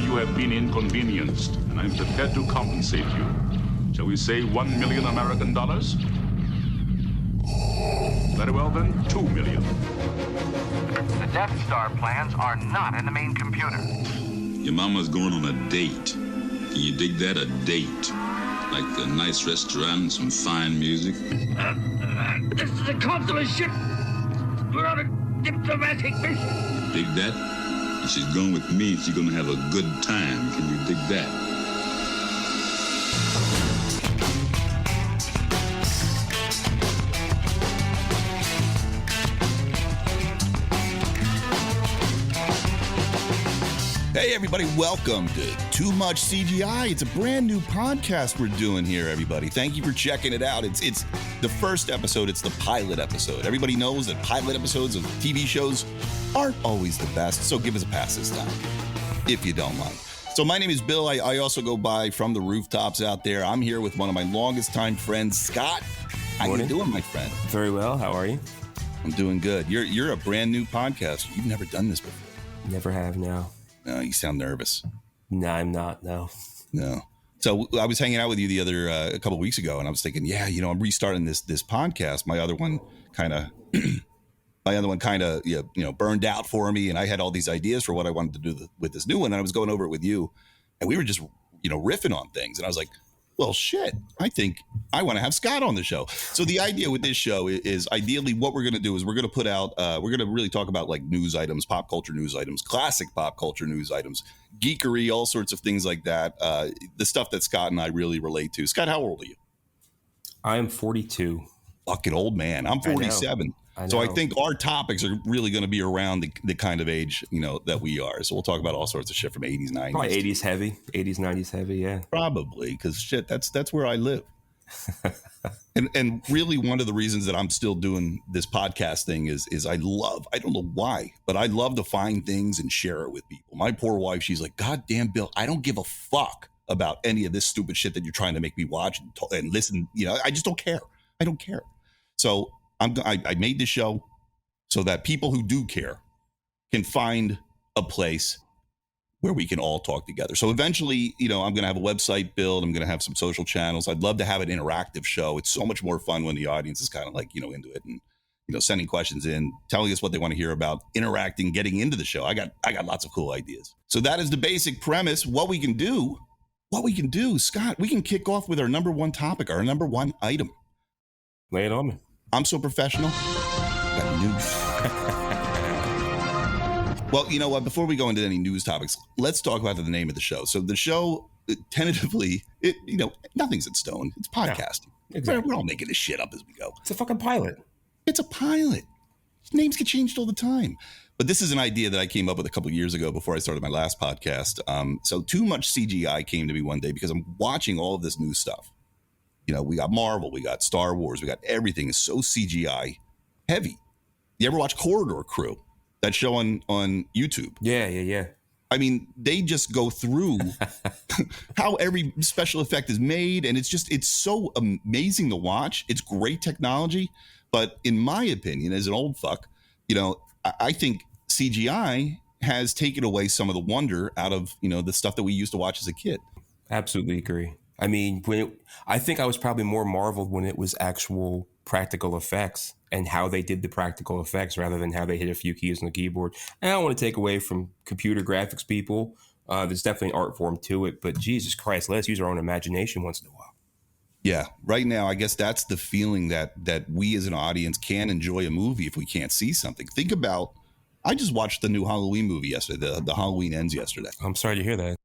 you have been inconvenienced, and I'm prepared to compensate you. Shall we say 1 million American dollars? Very well then, 2 million. The Death Star plans are not in the main computer. Your mama's going on a date. Can you dig that? A date. Like a nice restaurant and some fine music. This is a consular ship. We're on a diplomatic mission. Dig that? And she's going with me. She's going to have a good time. Can you dig that? Hey everybody, welcome to Too Much CGI. It's a brand new podcast we're doing here, everybody. Thank you for checking it out. It's the first episode, it's the pilot episode. Everybody knows that pilot episodes of TV shows aren't always the best, so give us a pass this time, if you don't mind. So my name is Bill. I also go by From the Rooftops out there. I'm here with one of my longest time friends, Scott. How you doing, my friend? Very well. How are you? I'm doing good. You're a brand new podcast. You've never done this before. Never have, no. No, you sound nervous. No, I'm not, no. No. So I was hanging out with you the other a couple of weeks ago, and I was thinking, yeah, I'm restarting this podcast. My other one kind of burned out for me, and I had all these ideas for what I wanted to do with this new one, and I was going over it with you, and we were just riffing on things, and I was like, well, shit, I think I want to have Scott on the show. So the idea with this show is ideally what we're going to do is we're going to put out, we're going to really talk about like news items, pop culture news items, classic pop culture news items, geekery, all sorts of things like that. The stuff that Scott and I really relate to. Scott, how old are you? I am 42. Fucking old man. I'm 47. So I think our topics are really going to be around the kind of age, that we are. So we'll talk about all sorts of shit from 80s, 90s. Probably 80s heavy, 80s, 90s heavy, yeah. Probably, because shit, that's where I live. and really one of the reasons that I'm still doing this podcast thing is I don't know why, but I love to find things and share it with people. My poor wife, she's like, God damn, Bill, I don't give a fuck about any of this stupid shit that you're trying to make me watch and listen. I just don't care. I don't care. So I made this show so that people who do care can find a place where we can all talk together. So eventually, I'm going to have a website built. I'm going to have some social channels. I'd love to have an interactive show. It's so much more fun when the audience is kind of like, into it and, sending questions in, telling us what they want to hear about, interacting, getting into the show. I got lots of cool ideas. So that is the basic premise. What we can do, Scott, we can kick off with our number one topic, our number one item. Lay it on me. I'm so professional. Got news. Well, you know what? Before we go into any news topics, let's talk about the name of the show. So the show, tentatively, nothing's in stone. It's podcasting. No, exactly. We're all making this shit up as we go. It's a fucking pilot. It's a pilot. Names get changed all the time. But this is an idea that I came up with a couple of years ago before I started my last podcast. So Too Much CGI came to me one day because I'm watching all of this new stuff. We got Marvel, we got Star Wars, we got everything is so CGI heavy. You ever watch Corridor Crew? That show on YouTube? Yeah. I mean, they just go through how every special effect is made, and it's so amazing to watch. It's great technology, but in my opinion, as an old fuck, I think CGI has taken away some of the wonder out of the stuff that we used to watch as a kid. Absolutely agree. I mean, I think I was probably more marveled when it was actual practical effects and how they did the practical effects rather than how they hit a few keys on the keyboard. And I don't want to take away from computer graphics people. There's definitely an art form to it, but Jesus Christ, let's use our own imagination once in a while. Yeah, right now, I guess that's the feeling that we as an audience can enjoy a movie if we can't see something. Think about, I just watched the new Halloween movie yesterday, the Halloween Ends yesterday. I'm sorry to hear that.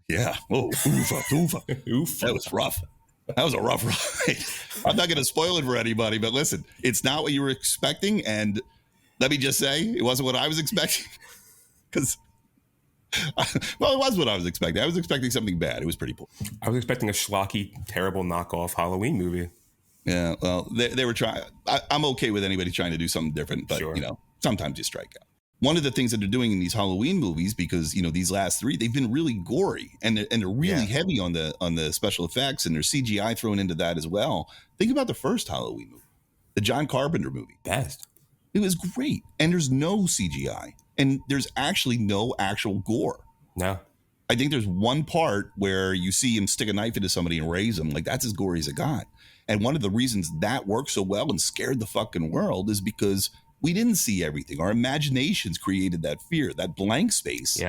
Yeah. Oh, oofa. That was rough. That was a rough ride. I'm not going to spoil it for anybody, but listen, it's not what you were expecting. And let me just say, it wasn't what I was expecting. Because, it was what I was expecting. I was expecting something bad. It was pretty poor. I was expecting a schlocky, terrible knockoff Halloween movie. Yeah, well, they were trying. I'm okay with anybody trying to do something different, but, sure. Sometimes you strike out. One of the things that they're doing in these Halloween movies, because these last three, they've been really gory and they're really heavy on the special effects, and there's CGI thrown into that as well. Think about the first Halloween movie, the John Carpenter movie. Best. It was great, and there's no CGI, and there's actually no actual gore. No. I think there's one part where you see him stick a knife into somebody and raise him. Like, that's as gory as it got. And one of the reasons that worked so well and scared the fucking world is because we didn't see everything. Our imaginations created that fear. That blank space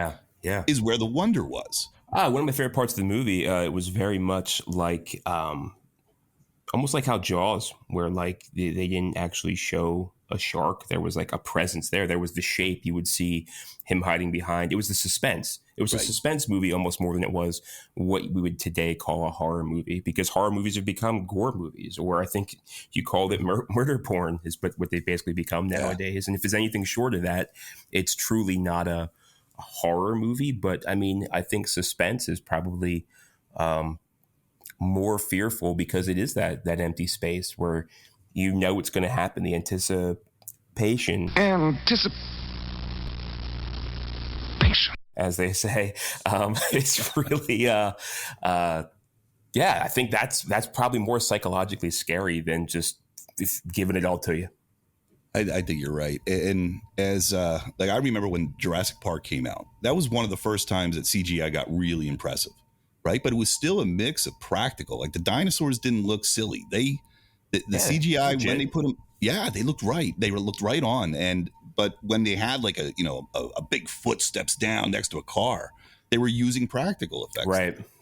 is where the wonder was. One of my favorite parts of the movie, it was very much like almost like how Jaws, where like they didn't actually show a shark. There was like a presence there. There was the shape. You would see him hiding behind. It was the suspense. It was a suspense movie almost more than it was what we would today call a horror movie, because horror movies have become gore movies, or I think you called it murder porn is what they basically become nowadays. And if there's anything short of that, it's truly not a horror movie. But I mean, I think suspense is probably more fearful because it is that empty space where you know what's going to happen. The anticipation, as they say, it's really, I think that's probably more psychologically scary than just giving it all to you. I think you're right. And as like, I remember when Jurassic Park came out, that was one of the first times that CGI got really impressive, right? But it was still a mix of practical. Like, the dinosaurs didn't look silly. The CGI, legit. When they put them, they looked right. They looked right on. But when they had like a big foot steps down next to a car, they were using practical effects.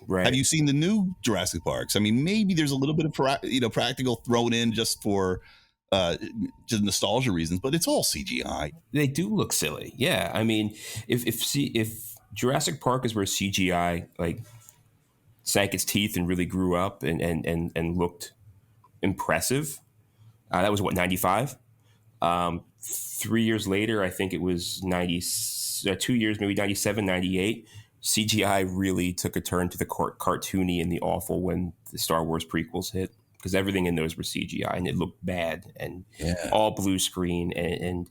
Right. Have you seen the new Jurassic Parks? I mean, maybe there's a little bit of practical thrown in just for just nostalgia reasons, but it's all CGI. They do look silly. Yeah. I mean, if Jurassic Park is where CGI like sank its teeth and really grew up and looked impressive, that was what, 95? 3 years later, I think it was 2 years, maybe 97, 98. CGI really took a turn to the cartoony and the awful when the Star Wars prequels hit, because everything in those were CGI and it looked bad and all blue screen. And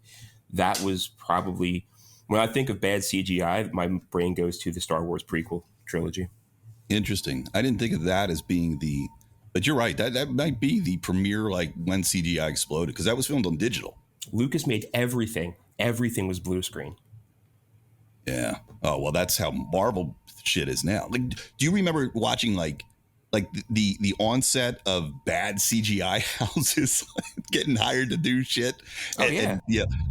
that was probably, when I think of bad CGI, my brain goes to the Star Wars prequel trilogy. Interesting. I didn't think of that as being but you're right. That might be the premiere, like when CGI exploded, because that was filmed on digital. Lucas made everything. Everything was blue screen. Yeah. Oh, well, that's how Marvel shit is now. Like, do you remember watching like the onset of bad CGI houses getting hired to do shit? And,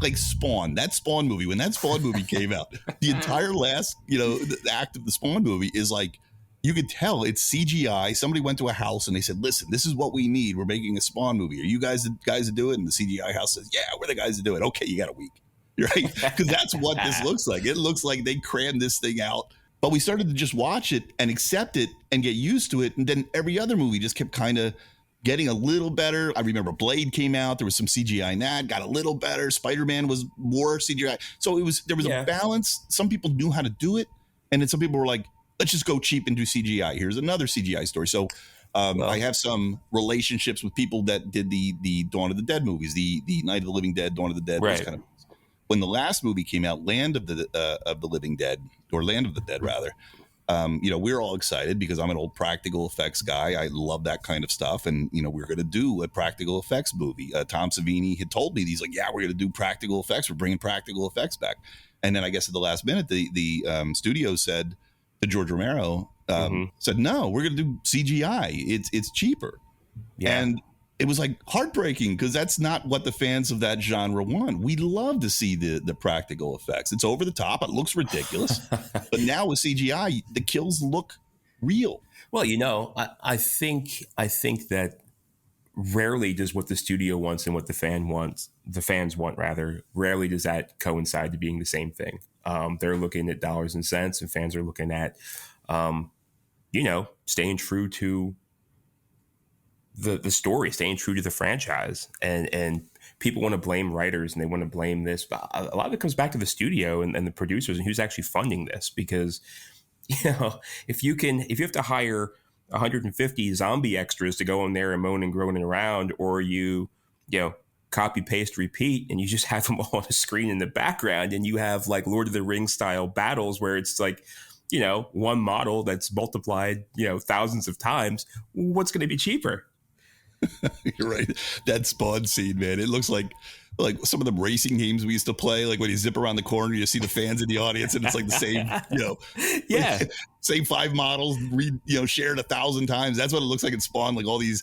like Spawn. That Spawn movie. When that Spawn movie came out, the entire last the act of the Spawn movie is like, you could tell it's CGI. Somebody went to a house and they said, listen, this is what we need. We're making a Spawn movie. Are you guys the guys to do it? And the CGI house says, yeah, we're the guys to do it. Okay, you got a week. Right? Because that's what this looks like. It looks like they crammed this thing out. But we started to just watch it and accept it and get used to it. And then every other movie just kept kind of getting a little better. I remember Blade came out. There was some CGI in that. Got a little better. Spider-Man was more CGI. So there was a balance. Some people knew how to do it. And then some people were like, let's just go cheap and do CGI. Here's another CGI story. So I have some relationships with people that did the Dawn of the Dead movies, the Night of the Living Dead, Dawn of the Dead. Right. Kind of, when the last movie came out, Land of the Living Dead, or Land of the Dead rather, we're all excited because I'm an old practical effects guy. I love that kind of stuff. And, we're going to do a practical effects movie. Tom Savini had told me, he's like, yeah, we're going to do practical effects. We're bringing practical effects back. And then I guess at the last minute, the studio said to George Romero, said, no, we're going to do CGI. It's cheaper. Yeah. And it was like heartbreaking because that's not what the fans of that genre want. We love to see the practical effects. It's over the top. It looks ridiculous. But now with CGI, the kills look real. Well, I think that rarely does what the studio wants and what the fans want rather, rarely does that coincide to being the same thing. They're looking at dollars and cents, and fans are looking at, staying true to the story, staying true to the franchise. And people want to blame writers and they want to blame this. But a lot of it comes back to the studio and the producers and who's actually funding this. Because, if you have to hire 150 zombie extras to go in there and moan and groaning around, or you copy, paste, repeat, and you just have them all on a screen in the background, and you have like Lord of the Rings style battles where it's like, one model that's multiplied, thousands of times, what's going to be cheaper? You're right. That Spawn scene, man. It looks like some of the racing games we used to play. Like when you zip around the corner, you see the fans in the audience, and it's like the same, Yeah. same 5 models, shared 1,000 times. That's what it looks like in Spawn. Like all these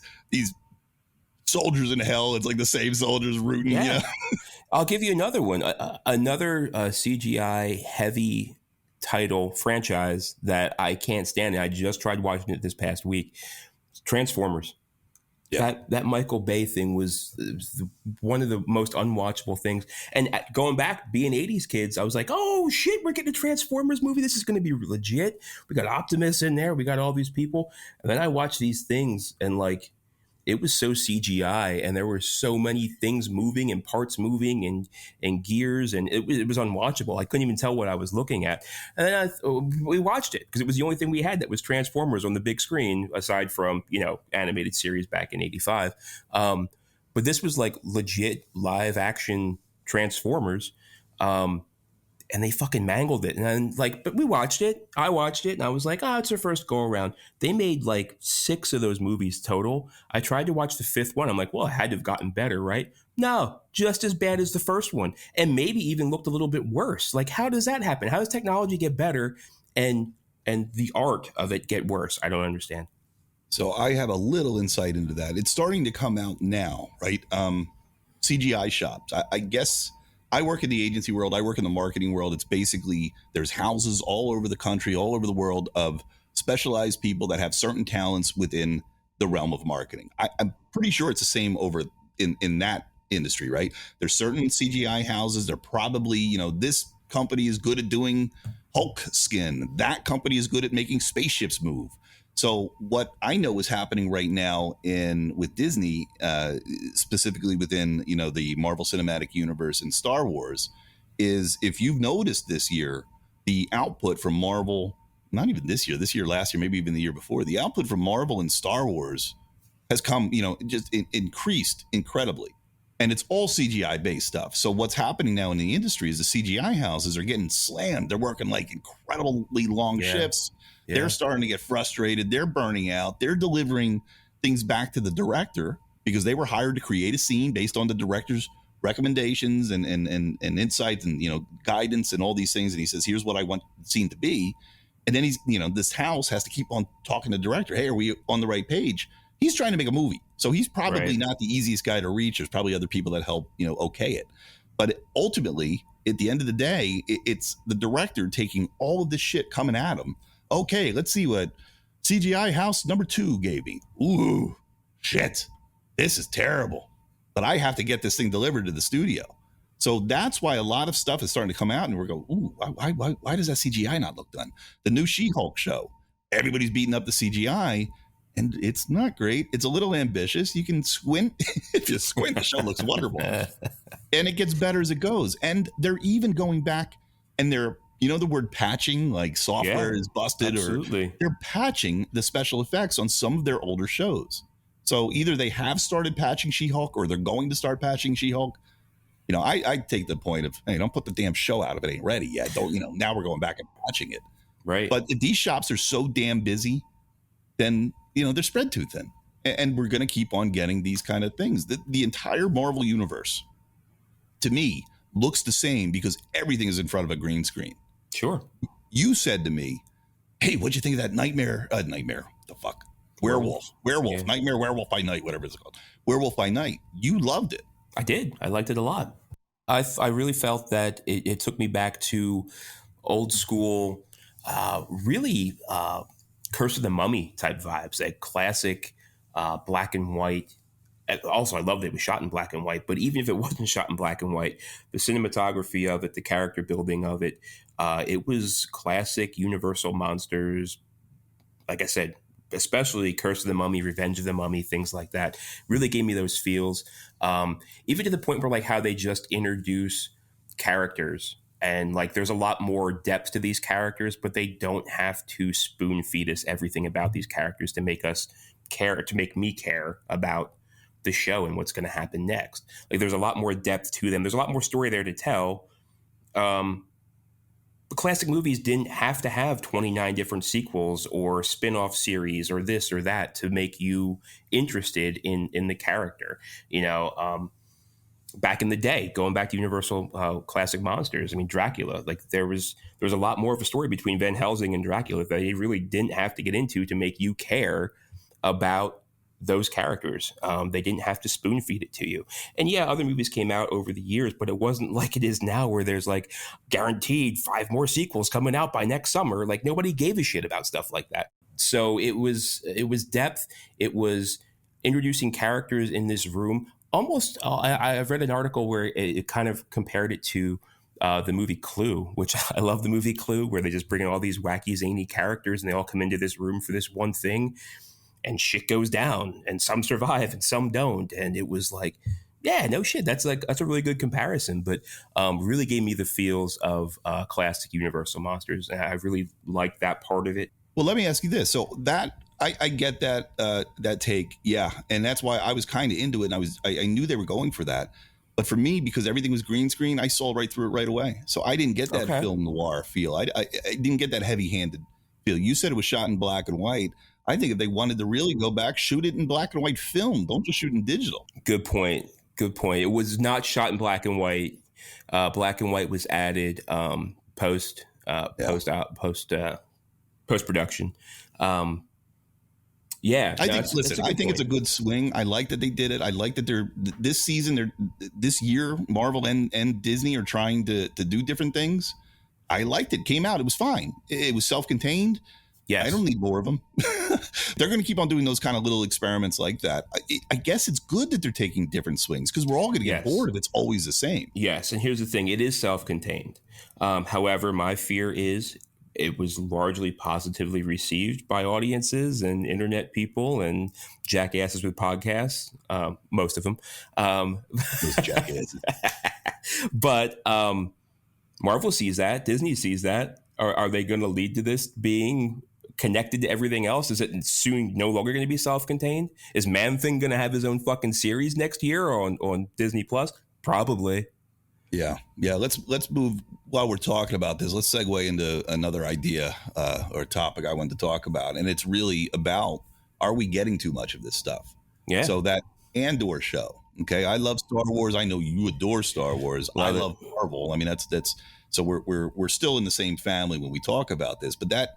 soldiers in hell. It's like the same soldiers rooting. Yeah. I'll give you another one. Another CGI heavy title franchise that I can't stand. And I just tried watching it this past week. Transformers. Yeah. That Michael Bay thing was one of the most unwatchable things. And going back, being 80s kids, I was like, oh, shit, we're getting a Transformers movie. This is going to be legit. We got Optimus in there. We got all these people. And then I watched these things and like, it was so CGI and there were so many things moving and parts moving and gears. And it was unwatchable. I couldn't even tell what I was looking at. And then we watched it because it was the only thing we had that was Transformers on the big screen, aside from, animated series back in 85. But this was like legit live action Transformers. And they fucking mangled it. And but we watched it. I watched it and I was like, it's their first go around. They made like 6 of those movies total. I tried to watch the 5th one. I'm like, well, it had to have gotten better, right? No, just as bad as the first one. And maybe even looked a little bit worse. Like, how does that happen? How does technology get better and the art of it get worse? I don't understand. So I have a little insight into that. It's starting to come out now, right? CGI shops. I guess I work in the agency world. I work in the marketing world. It's basically there's houses all over the country, all over the world of specialized people that have certain talents within the realm of marketing. I'm pretty sure it's the same over in that industry, right? There's certain CGI houses. They're probably, this company is good at doing Hulk skin. That company is good at making spaceships move. So what I know is happening right now with Disney, specifically within, the Marvel Cinematic Universe and Star Wars, is if you've noticed this year, the output from Marvel, not even this year, last year, maybe even the year before, the output from Marvel and Star Wars has come, just increased incredibly. And it's all CGI based stuff. So what's happening now in the industry is the CGI houses are getting slammed. They're working like incredibly long shifts. Yeah. They're starting to get frustrated. They're burning out. They're delivering things back to the director because they were hired to create a scene based on the director's recommendations and insights and, guidance and all these things. And he says, here's what I want the scene to be. And then he's, this house has to keep on talking to the director. Hey, are we on the right page? He's trying to make a movie. So he's probably not the easiest guy to reach. There's probably other people that help, okay it. But ultimately, at the end of the day, it's the director taking all of this shit coming at him. Okay, let's see what CGI house number 2 gave me. Ooh, shit. This is terrible. But I have to get this thing delivered to the studio. So that's why a lot of stuff is starting to come out and we're going, ooh, why does that CGI not look done? The new She-Hulk show, everybody's beating up the CGI and it's not great. It's a little ambitious. You can squint. If you squint, the show looks wonderful. And it gets better as it goes. And they're even going back and they're, the word patching, like software is busted, absolutely. Or they're patching the special effects on some of their older shows. So either they have started patching She-Hulk or they're going to start patching She-Hulk. I take the point of, hey, don't put the damn show out if it ain't ready yet. Don't, now we're going back and patching it. Right. But if these shops are so damn busy, then, they're spread too thin. And we're going to keep on getting these kind of things. The entire Marvel universe, to me, looks the same because everything is in front of a green screen. Sure. You said to me, hey, what'd you think of that nightmare, the fuck? Werewolf, yeah. Nightmare Werewolf by Night, whatever it's called. Werewolf by Night. You loved it. I did. I liked it a lot. I really felt that it took me back to old school, really Curse of the Mummy type vibes, that classic black and white. Also, I loved it was shot in black and white, but even if it wasn't shot in black and white, the cinematography of it, the character building of it, it was classic Universal monsters. Like I said, especially Curse of the Mummy, Revenge of the Mummy, things like that, really gave me those feels. Even to the point where like how they just introduce characters and like there's a lot more depth to these characters, but they don't have to spoon feed us everything about these characters to make us care, to make me care about the show and what's going to happen next. Like there's a lot more depth to them. There's a lot more story there to tell. classic movies didn't have to have 29 different sequels or spin-off series or this or that to make you interested in the character. Back in the day, going back to Universal classic monsters, I mean, Dracula, like there was a lot more of a story between Van Helsing and Dracula that they really didn't have to get into to make you care about those characters. They didn't have to spoon feed it to you. And yeah, other movies came out over the years, but it wasn't like it is now where there's like guaranteed 5 more sequels coming out by next summer. Like nobody gave a shit about stuff like that. So it was depth. It was introducing characters in this room. Almost, I've read an article where it kind of compared it to the movie Clue, which I love the movie Clue, where they just bring in all these wacky, zany characters and they all come into this room for this one thing. And shit goes down, and some survive, and some don't. And it was like, yeah, no shit. That's a really good comparison, but really gave me the feels of classic Universal monsters, and I really liked that part of it. Well, let me ask you this. So that I get that that take, yeah, and that's why I was kind of into it. And I knew they were going for that, but for me, because everything was green screen, I saw right through it right away. So I didn't get that film noir feel. I didn't get that heavy handed feel. You said it was shot in black and white. I think if they wanted to really go back, shoot it in black and white film. Don't just shoot in digital. Good point. It was not shot in black and white. Black and white was added post production. I think it's a good swing. I like that they did it. I like that this year, Marvel and Disney are trying to do different things. I liked it. Came out. It was fine. It was self-contained. Yes. I don't need more of them. They're going to keep on doing those kind of little experiments like that. I guess it's good that they're taking different swings because we're all going to get bored if it's always the same. Yes. And here's the thing. It is self-contained. However, my fear is it was largely positively received by audiences and internet people and jackasses with podcasts, most of them. Those jackasses. But Marvel sees that. Disney sees that. Are they going to lead to this being connected to everything else? Is it soon no longer going to be self-contained? Is Man-Thing going to have his own fucking series next year on Disney Plus? Probably. Yeah. Let's move while we're talking about this. Let's segue into another idea or topic I wanted to talk about, and it's really about: are we getting too much of this stuff? Yeah. So that Andor show. Okay, I love Star Wars. I know you adore Star Wars. I love Marvel. I mean, that's so we're still in the same family when we talk about this, but that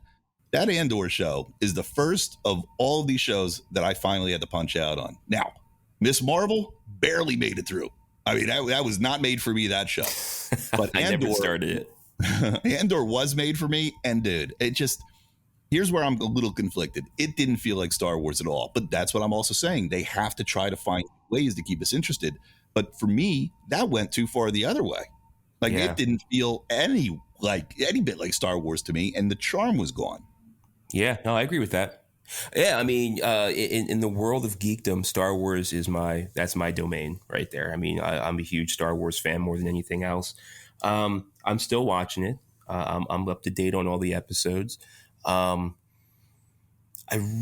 Andor show is the first of all of these shows that I finally had to punch out on. Now, Miss Marvel barely made it through. I mean, that was not made for me, that show. But I never started it. Andor was made for me, and dude, here's where I'm a little conflicted. It didn't feel like Star Wars at all, but that's what I'm also saying. They have to try to find ways to keep us interested. But for me, that went too far the other way. It didn't feel any bit like Star Wars to me, and the charm was gone. Yeah, no, I agree with that. Yeah, I mean, in the world of geekdom, Star Wars that's my domain right there. I mean, I'm a huge Star Wars fan more than anything else. I'm still watching it. I'm up to date on all the episodes. I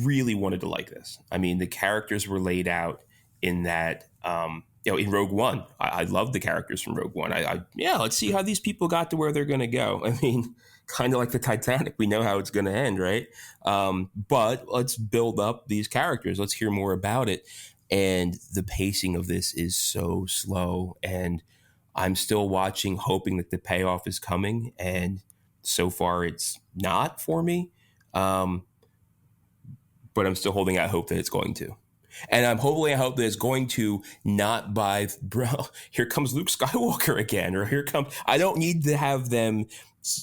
really wanted to like this. I mean, the characters were laid out in that, in Rogue One. I love the characters from Rogue One. Let's see how these people got to where they're going to go. I mean, kind of like the Titanic, we know how it's going to end, right? But let's build up these characters. Let's hear more about it. And the pacing of this is so slow. And I'm still watching, hoping that the payoff is coming. And so far, it's not for me. But I'm still holding out hope that it's going to. And I'm holding out hope that it's going to not by, here comes Luke Skywalker again, or here comes, I don't need to have them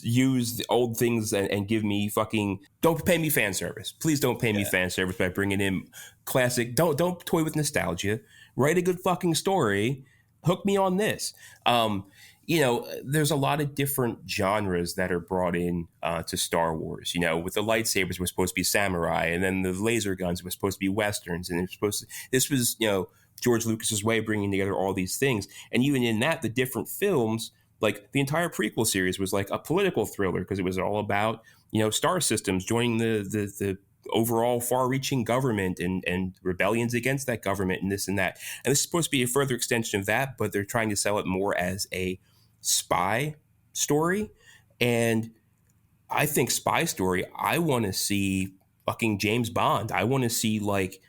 use the old things and give me fucking, don't pay me fan service. Please don't pay me fan service by bringing in classic. Don't toy with nostalgia. Write a good fucking story. Hook me on this. There's a lot of different genres that are brought in to Star Wars. With the lightsabers were supposed to be samurai, and then the laser guns were supposed to be westerns, and this was George Lucas's way of bringing together all these things. And even in that, the different films, like the entire prequel series, was like a political thriller because it was all about star systems joining the overall far-reaching government and rebellions against that government and this and that. And this is supposed to be a further extension of that, but they're trying to sell it more as a spy story. And I think spy story, I want to see fucking James Bond. I want to see like,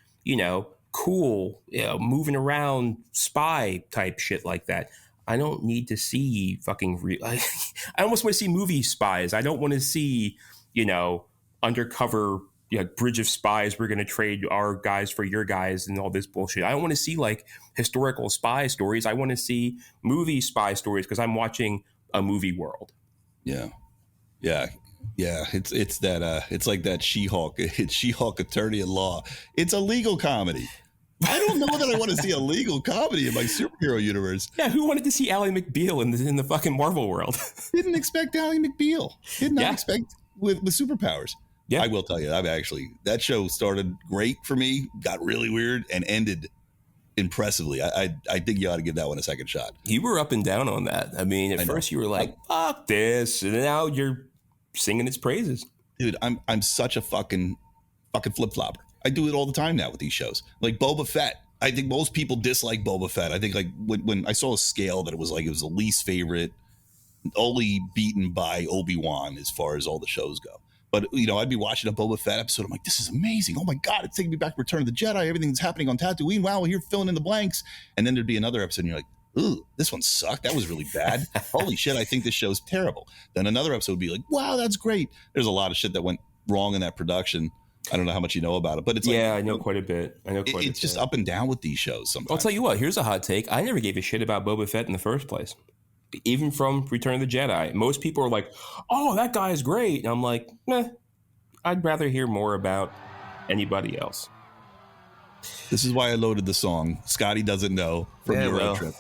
cool, moving around spy type shit like that. I don't need to see fucking I almost want to see movie spies. I don't want to see, undercover bridge of spies. We're going to trade our guys for your guys and all this bullshit. I don't want to see like historical spy stories. I want to see movie spy stories because I'm watching a movie world. Yeah. It's that it's like that She-Hulk. It's She-Hulk Attorney at Law. It's a legal comedy. I don't know that I want to see a legal comedy in my superhero universe. Yeah, who wanted to see Ally McBeal in the fucking Marvel world? Didn't expect Ally McBeal. Did not expect with superpowers. Yeah. I will tell you, that show started great for me, got really weird, and ended impressively. I think you ought to give that one a second shot. You were up and down on that. I mean, at first you were like, fuck this, and now you're singing its praises. Dude, I'm such a fucking flip-flopper. I do it all the time now with these shows. Like Boba Fett. I think most people dislike Boba Fett. I think like when I saw a scale that it was the least favorite, only beaten by Obi-Wan as far as all the shows go. But, I'd be watching a Boba Fett episode. I'm like, this is amazing. Oh my God, it's taking me back to Return of the Jedi. Everything that's happening on Tatooine. Wow, you're filling in the blanks. And then there'd be another episode and you're like, ooh, this one sucked. That was really bad. Holy shit, I think this show's terrible. Then another episode would be like, wow, that's great. There's a lot of shit that went wrong in that production. I don't know how much you know about it, but it's I know quite a bit. It's just up and down with these shows sometimes. I'll tell you what, here's a hot take. I never gave a shit about Boba Fett in the first place. Even from Return of the Jedi. Most people are like, oh, that guy is great. And I'm like, I'd rather hear more about anybody else. This is why I loaded the song Scotty Doesn't Know from your road trip.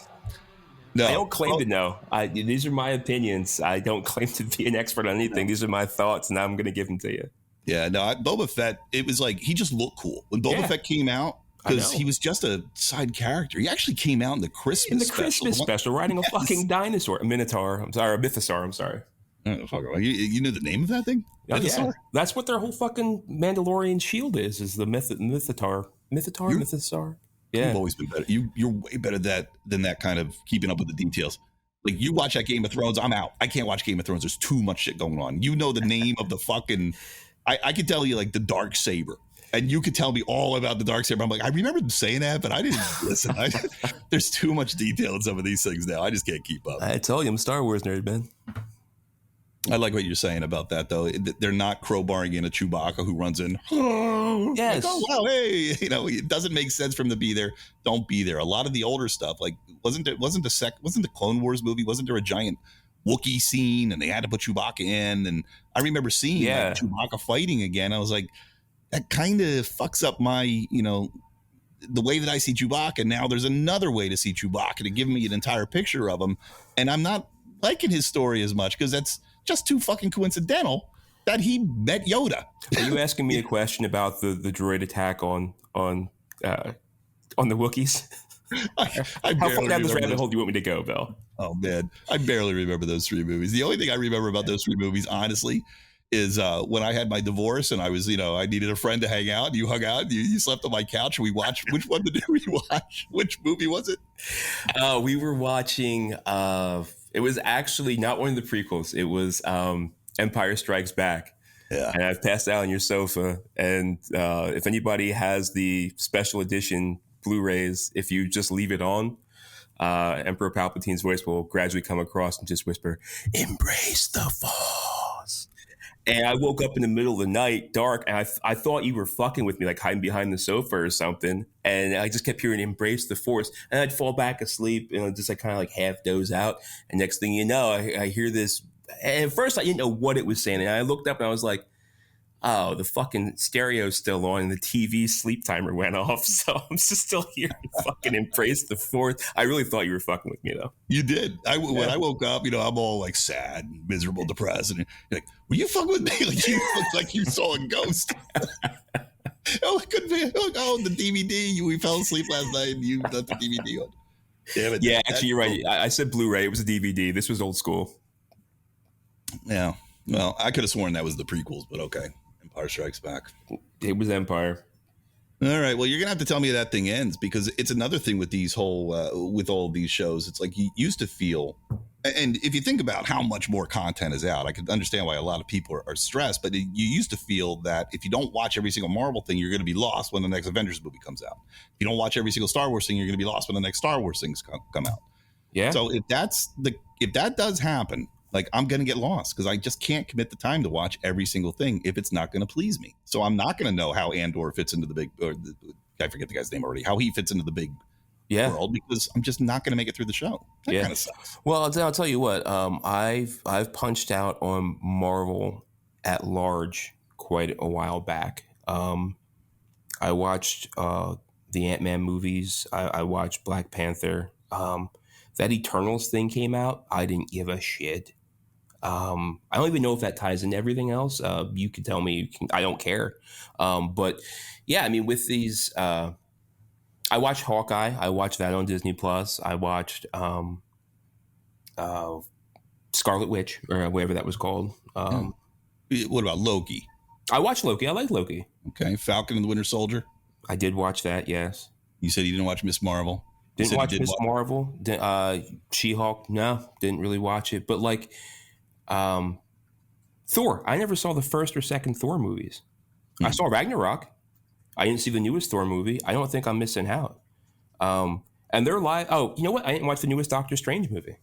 No, I don't claim to know. These are my opinions. I don't claim to be an expert on anything. These are my thoughts, and I'm going to give them to you. Yeah, no, Boba Fett, it was like, he just looked cool. When Boba Fett came out, because he was just a side character. He actually came out in the Christmas special, riding a fucking dinosaur. A Minotaur. I'm sorry. A Mythosaur. I'm sorry. You knew the name of that thing? Yeah. That's what their whole fucking Mandalorian shield is the Mythosaur. Mythosaur? Yeah. You've always been better. You're way better than that kind of keeping up with the details. Like, you watch that Game of Thrones, I'm out. I can't watch Game of Thrones. There's too much shit going on. You know the name of the fucking... I could tell you, like, the dark saber. And you could tell me all about the dark saber. I'm like, I remember them saying that, but I didn't listen. There's too much detail in some of these things now. I just can't keep up. I told you, I'm a Star Wars nerd, man. I like what you're saying about that, though. They're not crowbarring in a Chewbacca who runs in. Yes. Like, oh, wow, hey. It doesn't make sense for him to be there. Don't be there. A lot of the older stuff, like, wasn't the Clone Wars movie, wasn't there a giant Wookiee scene and they had to put Chewbacca in? And I remember seeing Chewbacca fighting again. I was like, that kind of fucks up my, the way that I see Chewbacca. Now there's another way to see Chewbacca to give me an entire picture of him. And I'm not liking his story as much because that's just too fucking coincidental that he met Yoda. Are you asking me a question about the droid attack on the Wookiees? How far down this rabbit hole do you want me to go, Bill? Oh, man. I barely remember those three movies. The only thing I remember about those three movies, honestly, is when I had my divorce and I was, I needed a friend to hang out. You hung out. You slept on my couch. And we watched. Which one did we watch? Which movie was it? We were watching. It was actually not one of the prequels. It was Empire Strikes Back. Yeah. And I've passed out on your sofa. And if anybody has the special edition Blu-rays, if you just leave it on, Emperor Palpatine's voice will gradually come across and just whisper, "Embrace the Force." And I woke up in the middle of the night, dark, and I thought you were fucking with me, like hiding behind the sofa or something. And I just kept hearing "Embrace the Force," and I'd fall back asleep and just kind of half doze out. And next thing you know, I hear this. And at first, I didn't know what it was saying, and I looked up and I was like, "Oh, the fucking stereo's still on and the TV sleep timer went off." So I'm just still here to fucking embrace the Force. I really thought you were fucking with me, though. You did. When I woke up, I'm all like sad, miserable, depressed. And you're like, were you fucking with me? Like, you looked like you saw a ghost. Oh, it couldn't be. Oh, the DVD. We fell asleep last night and you left the DVD on. Damn it. Yeah, actually, you're right. I said Blu-ray. It was a DVD. This was old school. Yeah. Well, I could have sworn that was the prequels, but okay. Empire Strikes Back. It was Empire. All right. Well, you're gonna have to tell me how that thing ends, because it's another thing with these with all of these shows. It's like you used to feel And if you think about how much more content is out, I can understand why a lot of people are stressed. But you used to feel that if you don't watch every single Marvel thing, you're going to be lost when the next Avengers movie comes out. If you don't watch every single Star Wars thing, you're going to be lost when the next Star Wars things come out. Yeah. So if that does happen, like I'm going to get lost because I just can't commit the time to watch every single thing if it's not going to please me. So I'm not going to know how Andor fits into I forget the guy's name already, how he fits into the big world, because I'm just not going to make it through the show. That kind of sucks. Well, I'll tell you what, I've punched out on Marvel at large quite a while back. I watched the Ant-Man movies. I watched Black Panther. That Eternals thing came out. I didn't give a shit. I don't even know if that ties into everything else. You can tell me. I don't care. But yeah, I mean, with these, I watched Hawkeye. I watched that on Disney Plus. I watched Scarlet Witch, or whatever that was called. What about Loki? I watched Loki. I like Loki. Okay, Falcon and the Winter Soldier. I did watch that. Yes. You said you didn't watch Miss Marvel. Didn't watch Miss Marvel. She-Hulk. No, didn't really watch it. But like Thor, I never saw the first or second Thor movies. I saw Ragnarok. I didn't see the newest Thor movie. I don't think I'm missing out. And they're live. Oh, you know what? I didn't watch the newest Doctor Strange movie.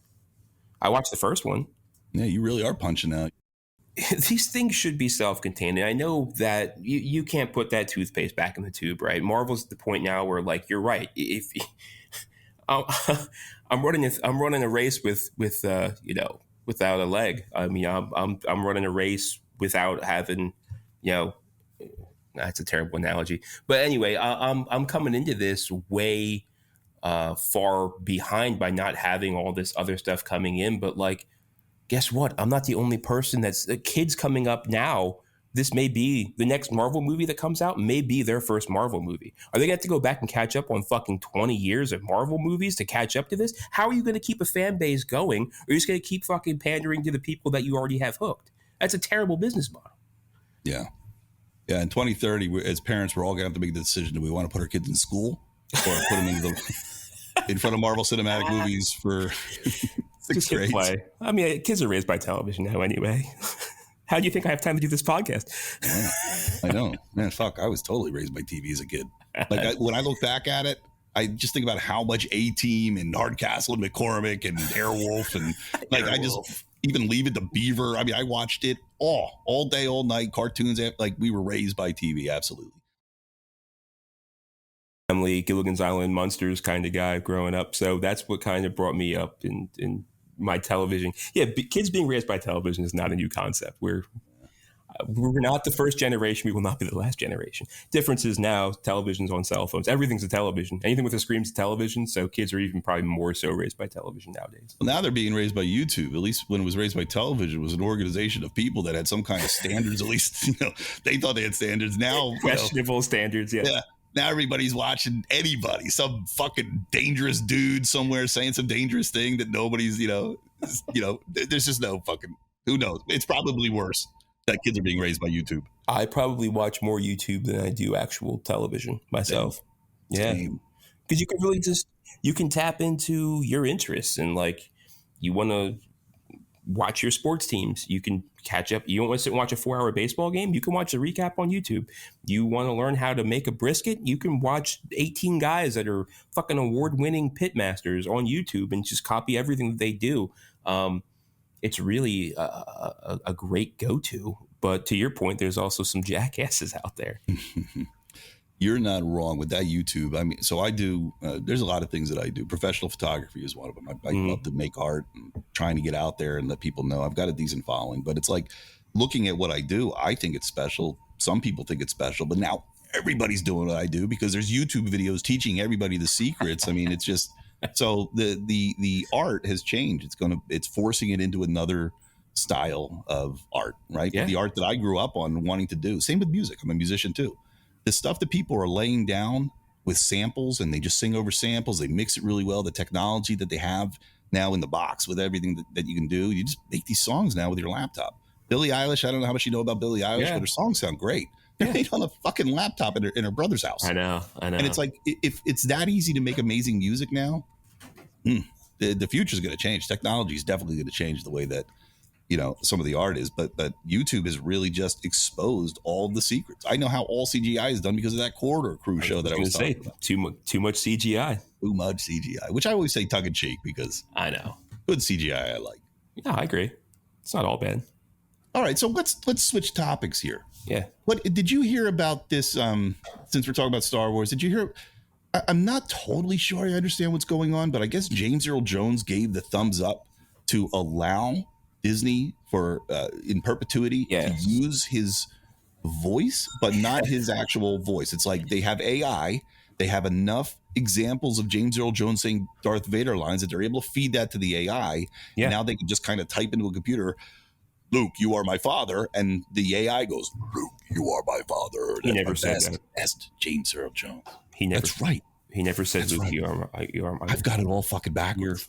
I watched the first one. Yeah, you really are punching out. These things should be self-contained. And I know that you can't put that toothpaste back in the tube, right? Marvel's at the point now where, like, you're right. If I'm running a race with without a leg. I mean, I'm running a race without having, that's a terrible analogy. But anyway, I'm coming into this way far behind by not having all this other stuff coming in. But like, guess what? I'm not the only person that's kids coming up now. This may be the next Marvel movie that comes out, may be their first Marvel movie. Are they going to have to go back and catch up on fucking 20 years of Marvel movies to catch up to this? How are you going to keep a fan base going? Or are you just going to keep fucking pandering to the people that you already have hooked? That's a terrible business model. Yeah. Yeah. In 2030, as parents, we're all going to have to make the decision. Do we want to put our kids in school or put them in front of Marvel cinematic movies for sixth grade? Play. I mean, kids are raised by television now anyway. How do you think I have time to do this podcast? Yeah, I know. Man, fuck, I was totally raised by TV as a kid. Like, when I look back at it, I just think about how much A-Team and Hardcastle and McCormick and Airwolf and like I just even Leave It to Beaver. I mean, I watched it all day, all night, cartoons. Like, we were raised by TV, absolutely. Family, Gilligan's Island, Munsters kind of guy growing up. So that's what kind of brought me up in my television. Yeah, kids being raised by television is not a new concept. We're not the first generation. We will not be the last generation. Difference is now television's on cell phones. Everything's a television. Anything with a screen's a television. So kids are even probably more so raised by television nowadays. Well, now they're being raised by YouTube. At least when it was raised by television, it was an organization of people that had some kind of standards. At least, they thought they had standards. Now, questionable standards. Yeah. Now everybody's watching anybody, some fucking dangerous dude somewhere saying some dangerous thing that nobody's, there's just no fucking, who knows? It's probably worse that kids are being raised by YouTube. I probably watch more YouTube than I do actual television myself. Yeah. Because you can really you can tap into your interests and like, you want to watch your sports teams. You can catch up. You don't want to sit and watch a 4-hour baseball game? You can watch a recap on YouTube. You want to learn how to make a brisket? You can watch 18 guys that are fucking award-winning pit masters on YouTube and just copy everything that they do. It's really a great go-to. But to your point, there's also some jackasses out there. You're not wrong with that YouTube. I mean, so I do, there's a lot of things that I do. Professional photography is one of them. I love to make art and trying to get out there and let people know I've got a decent following. But it's like looking at what I do, I think it's special. Some people think it's special, but now everybody's doing what I do because there's YouTube videos teaching everybody the secrets. I mean, it's just, so the art has changed. It's forcing it into another style of art, right? Yeah. The art that I grew up on wanting to do. Same with music. I'm a musician too. The stuff that people are laying down with samples and they just sing over samples, they mix it really well. The technology that they have now in the box with everything that you can do, you just make these songs now with your laptop. Billie Eilish, I don't know how much you know about Billie Eilish, but her songs sound great. They're made on a fucking laptop in her brother's house. I know. And it's like, if it's that easy to make amazing music now, The future is going to change. Technology is definitely going to change the way that, some of the art is. But YouTube has really just exposed all the secrets. I know how all CGI is done because of that Corridor Crew show that I was talking about. Too much CGI. Too much CGI, which I always say tongue in cheek because I know good CGI I like. Yeah, I agree. It's not all bad. All right, so let's switch topics here. Yeah. What did you hear about this? Since we're talking about Star Wars, did you hear? I'm not totally sure I understand what's going on, but I guess James Earl Jones gave the thumbs up to allow Disney for in perpetuity to use his voice, but not his actual voice. It's like they have AI. They have enough examples of James Earl Jones saying Darth Vader lines that they're able to feed that to the AI. Yeah. And now they can just kind of type into a computer, Luke, you are my father. And the AI goes, Luke, you are my father. He never said that. Best James Earl Jones. That's right. He never said, Luke, you are my I've got it all fucking backwards.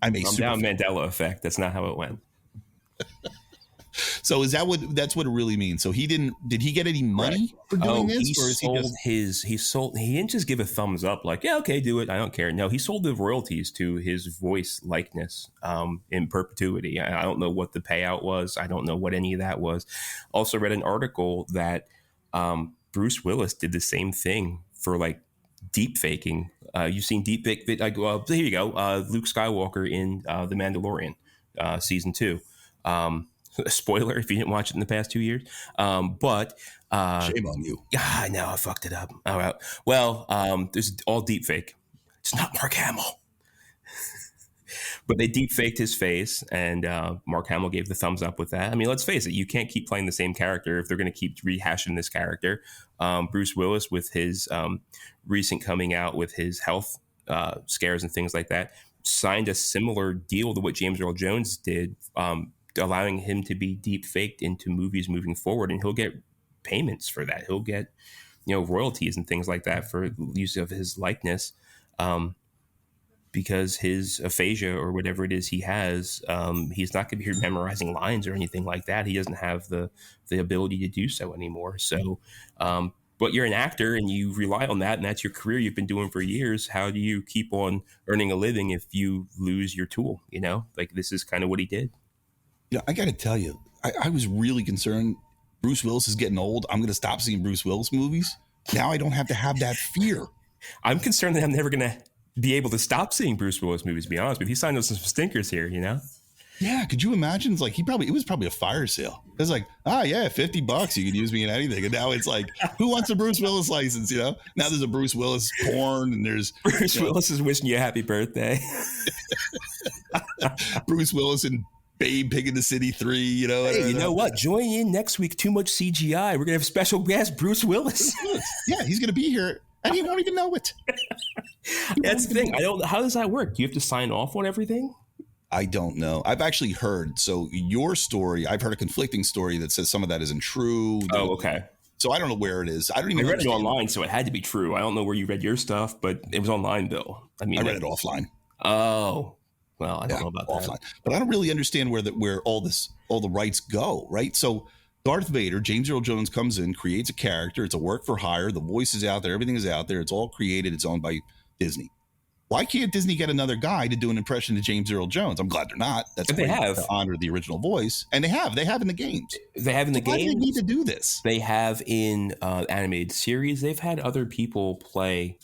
I'm down Mandela effect. That's not how it went. So that's what it really means? So did he get any money for doing this? He didn't just give a thumbs up like, yeah, okay, do it. I don't care. No, he sold the royalties to his voice likeness in perpetuity. I don't know what the payout was. I don't know what any of that was. Also read an article that Bruce Willis did the same thing for like deep faking. You've seen deep fake. Here you go. Luke Skywalker in The Mandalorian season 2. Spoiler if you didn't watch it in the past 2 years. But shame on you. Yeah, I know I fucked it up. All right. Well, there's all deep fake. It's not Mark Hamill. But they deep faked his face, and Mark Hamill gave the thumbs up with that. I mean, let's face it, you can't keep playing the same character if they're going to keep rehashing this character. Bruce Willis, with his recent coming out with his health scares and things like that, signed a similar deal to what James Earl Jones did, allowing him to be deep faked into movies moving forward, and he'll get payments for that. He'll get, royalties and things like that for use of his likeness, because his aphasia or whatever it is he has, he's not going to be memorizing lines or anything like that. He doesn't have the ability to do so anymore. So, but you're an actor and you rely on that, and that's your career you've been doing for years. How do you keep on earning a living if you lose your tool? Like this is kind of what he did. I got to tell you, I was really concerned. Bruce Willis is getting old. I'm going to stop seeing Bruce Willis movies. Now I don't have to have that fear. I'm concerned that I'm never going to be able to stop seeing Bruce Willis movies, to be honest with you. He signed us some stinkers here, Yeah, could you imagine? It's like it was probably a fire sale. It's like, yeah, $50, you could use me in anything. And now it's like, who wants a Bruce Willis license, Now there's a Bruce Willis porn, and there's Bruce Willis is wishing you a happy birthday. Bruce Willis and Babe Pig in the City 3, Hey, you know what? Join in next week. Too much CGI. We're gonna have special guest Bruce Willis. Yeah, he's gonna be here, and he won't even know it. That's the thing. I don't. How does that work? Do you have to sign off on everything? I don't know. I've actually heard. So your story, I've heard a conflicting story that says some of that isn't true. Oh, okay. So I don't know where it is. I don't even. I read it online, so it had to be true. I don't know where you read your stuff, but it was online, Bill. I read it offline. Oh. Well, I don't know about offline, but I don't really understand where all the rights go, right? So Darth Vader, James Earl Jones comes in, creates a character. It's a work for hire. The voice is out there. Everything is out there. It's all created. It's owned by Disney. Why can't Disney get another guy to do an impression of James Earl Jones? I'm glad they're not. That's they have to honor the original voice, and they have in the games. They have in the games. Why do they need to do this? They have in animated series. They've had other people play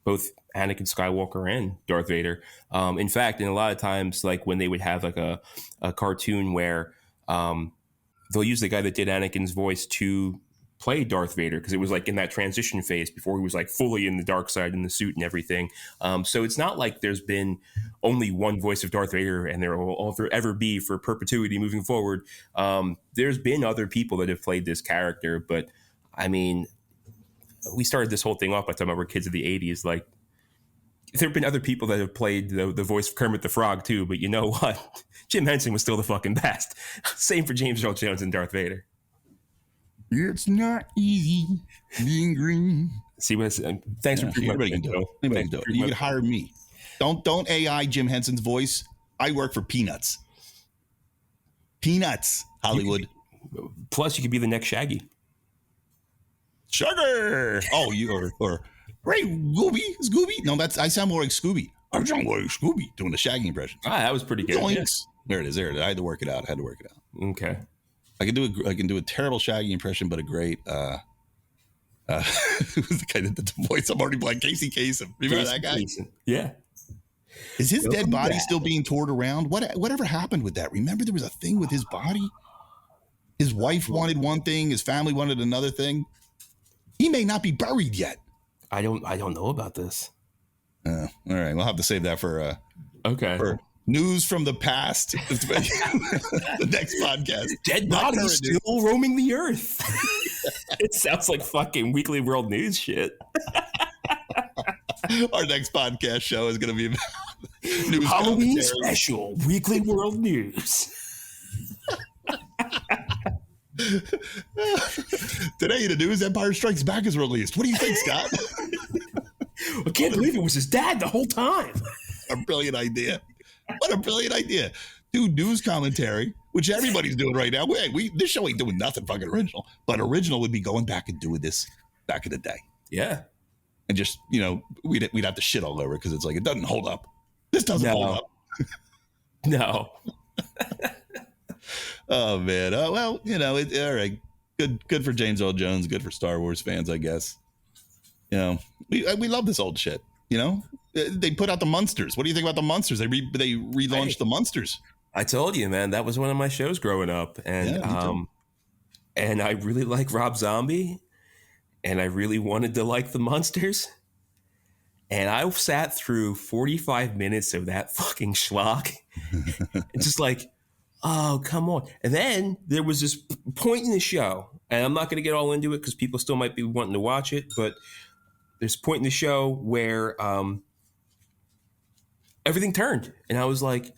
both Anakin Skywalker and Darth Vader. In fact, in a lot of times, like when they would have like a cartoon where they'll use the guy that did Anakin's voice to play Darth Vader, because it was like in that transition phase before he was like fully in the dark side in the suit and everything. So it's not like there's been only one voice of Darth Vader and there will ever be for perpetuity moving forward. There's been other people that have played this character, but I mean, we started this whole thing off by talking about we're kids of the 80s. Like, there have been other people that have played the voice of Kermit the Frog too, but you know what? Jim Henson was still the fucking best. Same for James Earl Jones and Darth Vader. It's not easy being green. See what? Thanks for anybody can do it. Anybody can do it. You can hire me. Don't AI Jim Henson's voice. I work for Peanuts. Peanuts, Hollywood. Plus, you could be the next Shaggy. Sugar. Oh, you or hey, Scooby. No, I sound more like Scooby. I'm John Boy Scooby doing the Shaggy impression. That was pretty good. Yoinks. There it is. There it is. I had to work it out. Okay. I can do a terrible Shaggy impression, but a great. Who's the guy that did the voice? I'm already blank. Casey Kasem. Remember that guy? Kasem. Yeah. Is his dead body still being toured around? Whatever happened with that? Remember there was a thing with his body? His wife wanted one thing, his family wanted another thing. He may not be buried yet. I don't know about this. All right, we'll have to save that for news from the past. The next podcast. Dead bodies still roaming the earth. It sounds like fucking Weekly World News shit. Our next podcast show is going to be about news Halloween commentary. special Weekly World News. Today in the news, Empire Strikes Back is released. What do you think, Scott? I can't believe it was his dad the whole time. A brilliant idea. What a brilliant idea. Do news commentary, which everybody's doing right now. This show ain't doing nothing fucking original, but original would be going back and doing this back in the day. Yeah. And just, we'd have to shit all over it because it's like, it doesn't hold up. This doesn't hold up. No. Oh, man. Oh, well, all right. Good for James Earl Jones. Good for Star Wars fans, I guess. We love this old shit. They put out the Munsters. What do you think about the Munsters? They relaunched the Munsters. I told you, man, that was one of my shows growing up. And and I really like Rob Zombie. And I really wanted to like the Munsters. And I sat through 45 minutes of that fucking schlock. It's just like, oh, come on. And then there was this point in the show, and I'm not going to get all into it because people still might be wanting to watch it, but there's a point in the show where everything turned. And I was like,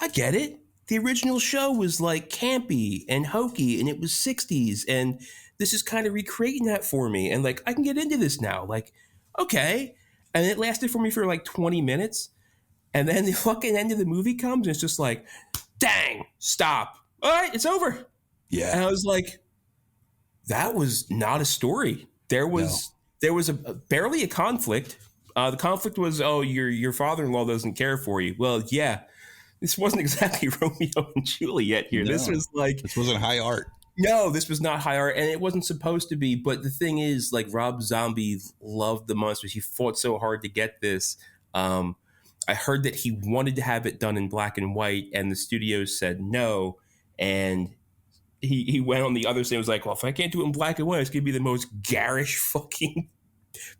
I get it. The original show was like campy and hokey, and it was 60s. And this is kind of recreating that for me. And like, I can get into this now. Like, okay. And it lasted for me for like 20 minutes. And then the fucking end of the movie comes, and it's just like, dang, stop. All right, it's over. Yeah. And I was like, that was not a story. There was barely a conflict. The conflict was, your father-in-law doesn't care for you. Well, yeah, this wasn't exactly Romeo and Juliet here. No, this wasn't high art. No, this was not high art, and it wasn't supposed to be. But the thing is, like, Rob Zombie loved the Munsters. He fought so hard to get this. I heard that he wanted to have it done in black and white, and the studios said no. And he went on the other side and was like, well, if I can't do it in black and white, it's going to be the most garish fucking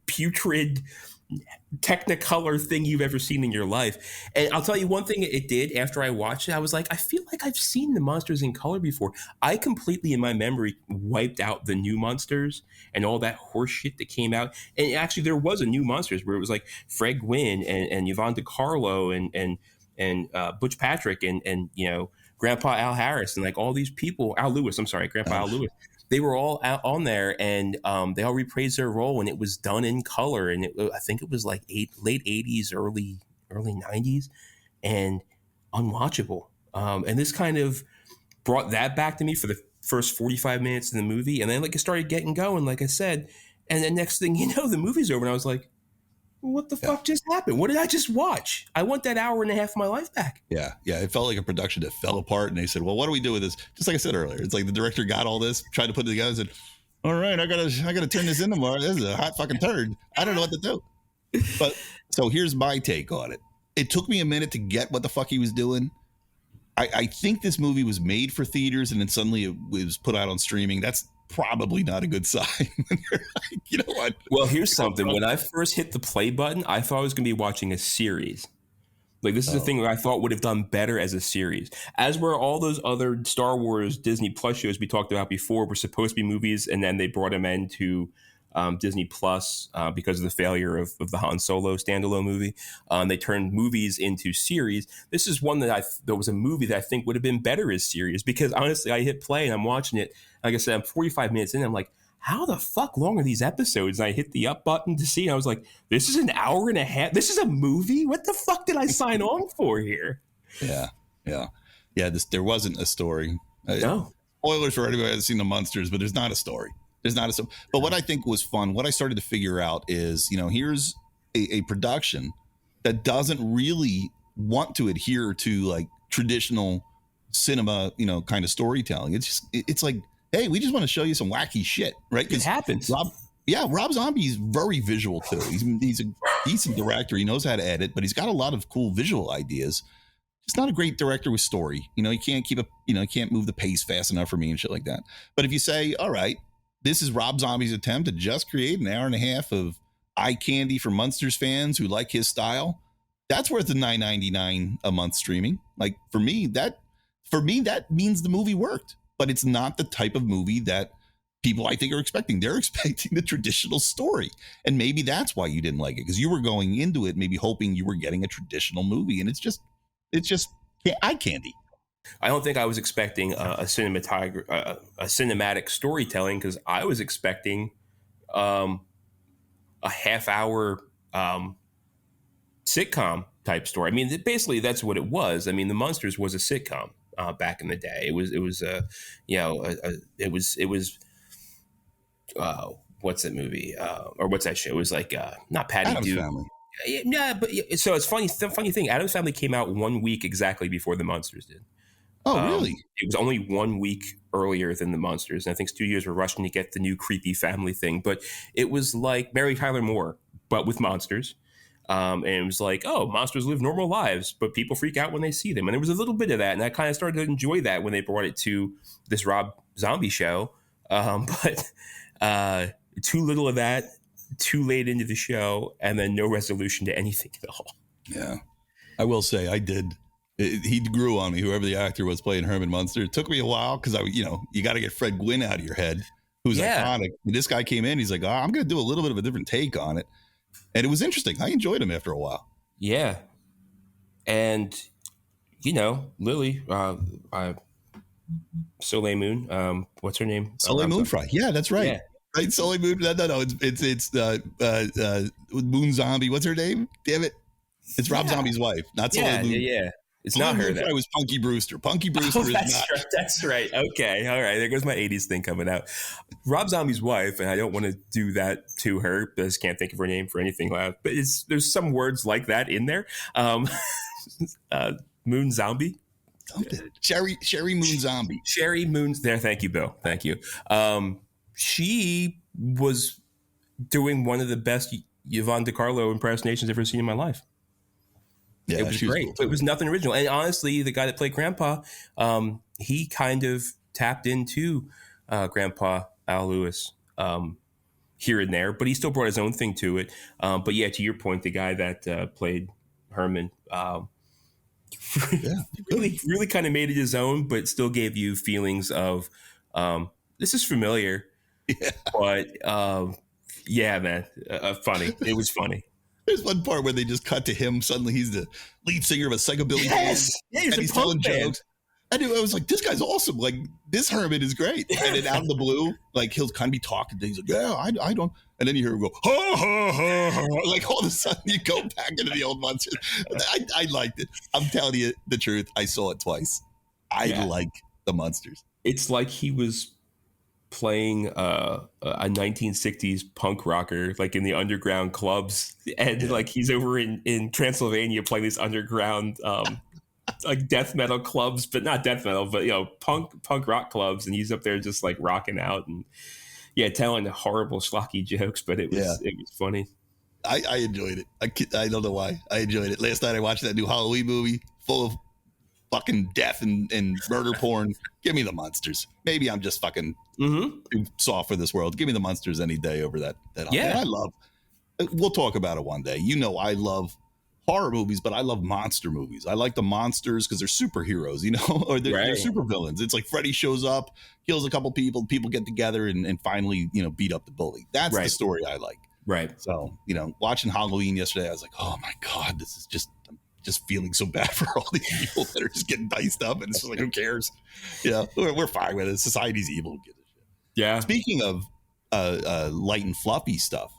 putrid Technicolor thing you've ever seen in your life. And I'll tell you one thing it did after I watched it. I was like, I feel like I've seen the Monsters in color before. I completely in my memory wiped out the new Monsters and all that horse shit that came out. And actually there was a new Monsters where it was like Fred Gwynn and Yvonne DiCarlo and Butch Patrick and Grandpa Al Harris and like all these people, Al Lewis, Al Lewis. They were all out on there, and they all reprised their role, and it was done in color. And I think it was like late 80s, early 90s, and unwatchable. And this kind of brought that back to me for the first 45 minutes of the movie. And then like it started getting going, like I said. And then next thing you know, the movie's over, and I was like, what the fuck just happened? What did I just watch? I want that hour and a half of my life back. Yeah. It felt like a production that fell apart, and they said, well, what do we do with this? Just like I said earlier, it's like the director got all this, tried to put it together, and said, all right, I gotta turn this in tomorrow. This is a hot fucking turd. I don't know what to do. But so here's my take on it. It took me a minute to get what the fuck he was doing. I think this movie was made for theaters, and then suddenly it was put out on streaming. That's probably not a good sign. Like, you know what? Well, here's something. When I first hit the play button, I thought I was going to be watching a series. Like, this is a thing that I thought would have done better as a series. As were all those other Star Wars Disney Plus shows we talked about before were supposed to be movies, and then they brought them into Disney Plus because of the failure of the Han Solo standalone movie. They turned movies into series. This is one that there was a movie that I think would have been better as series, because honestly, I hit play and I'm watching it. Like I said, I'm 45 minutes in. I'm like, how the fuck long are these episodes? And I hit the up button to see. And I was like, this is an hour and a half. This is a movie? What the fuck did I sign on for here? Yeah. There wasn't a story. No. Spoilers for anybody that's seen the Munsters, but there's not a story. But what I think was fun, what I started to figure out is, here's a production that doesn't really want to adhere to like traditional cinema, kind of storytelling. It's like, hey, we just want to show you some wacky shit, right? It happens. Rob Zombie's very visual too. He's a decent director. He knows how to edit, but he's got a lot of cool visual ideas. He's not a great director with story. He can't he can't move the pace fast enough for me and shit like that. But if you say, all right, this is Rob Zombie's attempt to just create an hour and a half of eye candy for Munsters fans who like his style, that's worth the $9.99 a month streaming. Like for me, that means the movie worked. But it's not the type of movie that people, I think, are expecting. They're expecting the traditional story. And maybe that's why you didn't like it, because you were going into it maybe hoping you were getting a traditional movie. And it's just eye candy. I don't think I was expecting a cinematic storytelling, because I was expecting a half-hour sitcom type story. I mean, basically, that's what it was. I mean, The Munsters was a sitcom back in the day. It was what's that movie? Or what's that show? It was like not Patty Addams Duke. Family. Yeah, but so it's funny. The funny thing, Addams Family came out 1 week exactly before The Munsters did. Oh, really? It was only 1 week earlier than The Munsters. And I think studios were rushing to get the new creepy family thing. But it was like Mary Tyler Moore, but with monsters. And it was like, oh, monsters live normal lives, but people freak out when they see them. And there was a little bit of that. And I kind of started to enjoy that when they brought it to this Rob Zombie show. But too little of that, too late into the show, and then no resolution to anything at all. Yeah. I will say I did. He grew on me, whoever the actor was playing Herman Munster. It took me a while because you got to get Fred Gwynn out of your head, who's iconic. When this guy came in, he's like, I'm going to do a little bit of a different take on it. And it was interesting. I enjoyed him after a while. Yeah. And, Lily, Soleil Moon, what's her name? Soleil Moonfry. Yeah, that's right. Yeah. Right, Soleil Moon. No, it's Moon Zombie. What's her name? Damn it. It's Rob Zombie's wife, not Soleil Moon. Yeah. It's not her. It was Punky Brewster. Punky Brewster is not. Right, that's right. Okay. All right. There goes my 80s thing coming out. Rob Zombie's wife, and I don't want to do that to her. I just can't think of her name for anything loud. But there's some words like that in there. Moon Zombie. Sherry Moon Zombie. Sherry Moon's there. Thank you, Bill. Thank you. She was doing one of the best Yvonne DiCarlo impersonations I've ever seen in my life. Yeah, it was great. Cool. It was nothing original. And honestly, the guy that played Grandpa, he kind of tapped into Grandpa Al Lewis here and there, but he still brought his own thing to it. But yeah, to your point, the guy that played Herman really kind of made it his own, but still gave you feelings of this is familiar. Yeah. But yeah, man, funny. It was funny. There's one part where they just cut to him. Suddenly he's the lead singer of a psychobilly band. Yeah, he's telling jokes. And I was like, this guy's awesome. Like, this Herman is great. And then out of the blue, like, he'll kind of be talking. He's like, yeah, I don't. And then you hear him go, ha, ha, ha, ha. Like, all of a sudden, you go back into the old monsters. I liked it. I'm telling you the truth. I saw it twice. I like the monsters. It's like he was playing a 1960s punk rocker, like in the underground clubs, and like he's over in Transylvania playing these underground like death metal clubs, but not death metal, but punk rock clubs, and he's up there just like rocking out and telling horrible schlocky jokes, but it was funny. I enjoyed it. I don't know why I enjoyed it. Last night I watched that new Halloween movie full of fucking death and murder porn. Give me the monsters. Maybe I'm just fucking too soft for this world. Give me the monsters any day over that. Yeah. I love. We'll talk about it one day. I love horror movies, but I love monster movies. I like the monsters because they're superheroes, or they're super villains. It's like Freddy shows up, kills a couple people get together and finally, beat up the bully. That's the story I like. Right. So, watching Halloween yesterday, I was like, oh my God, this is just feeling so bad for all these people that are just getting diced up, and it's just like, who cares? We're fine with it. Society's evil. Yeah. Speaking of light and fluffy stuff,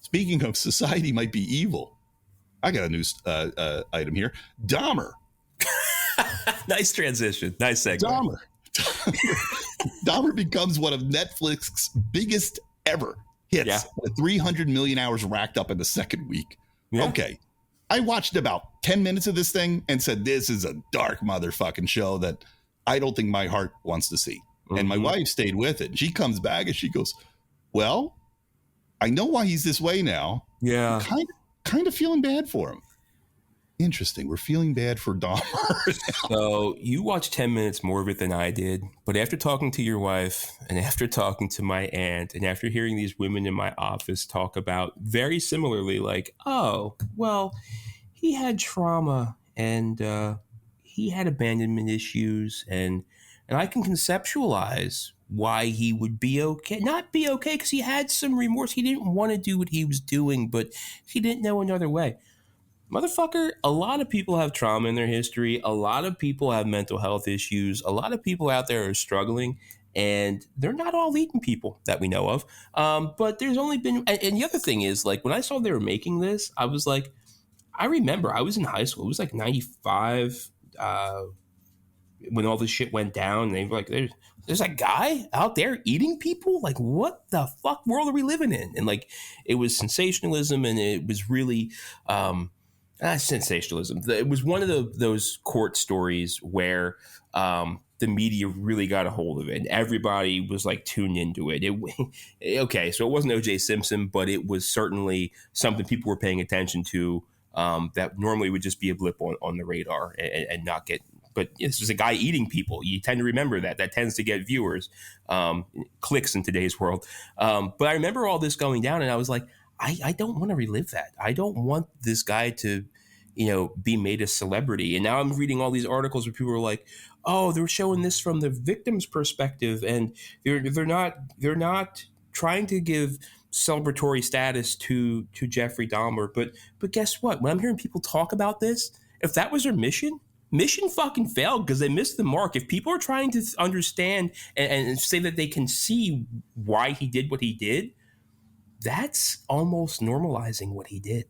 speaking of society might be evil, I got a new item here. Dahmer. Nice transition. Nice segue. Dahmer becomes one of Netflix's biggest ever hits. Yeah. 300 million hours racked up in the second week. Yeah. Okay. I watched about 10 minutes of this thing and said, this is a dark motherfucking show that I don't think my heart wants to see. Mm-hmm. And my wife stayed with it. She comes back and she goes, well, I know why he's this way now. Yeah. I'm kind of feeling bad for him. Interesting. We're feeling bad for Dahmer. So you watched 10 minutes more of it than I did. But after talking to your wife and after talking to my aunt and after hearing these women in my office talk about very similarly, like, oh, well, he had trauma and he had abandonment issues. And I can conceptualize why he would be okay. Not be okay because he had some remorse. He didn't want to do what he was doing, but he didn't know another way. Motherfucker, a lot of people have trauma in their history. A lot of people have mental health issues. A lot of people out there are struggling, and they're not all eating people that we know of. But there's only been, and the other thing is, like, when I saw they were making this, I was like, I remember I was in high school. It was like 95 when all this shit went down. And they were like, there's a guy out there eating people? Like, what the fuck world are we living in? And, like, it was sensationalism, and it was really... sensationalism. It was one of those court stories where the media really got a hold of it. And everybody was like tuned into it. Okay, so it wasn't O.J. Simpson, but it was certainly something people were paying attention to that normally would just be a blip on the radar and not get. But this is a guy eating people. You tend to remember that. That tends to get viewers, clicks in today's world. But I remember all this going down, and I was like, I don't want to relive that. I don't want this guy to, be made a celebrity. And now I'm reading all these articles where people are like, oh, they're showing this from the victim's perspective, and they're not trying to give celebratory status to Jeffrey Dahmer. But guess what? When I'm hearing people talk about this, if that was their mission fucking failed because they missed the mark. If people are trying to understand and say that they can see why he did what he did, that's almost normalizing what he did.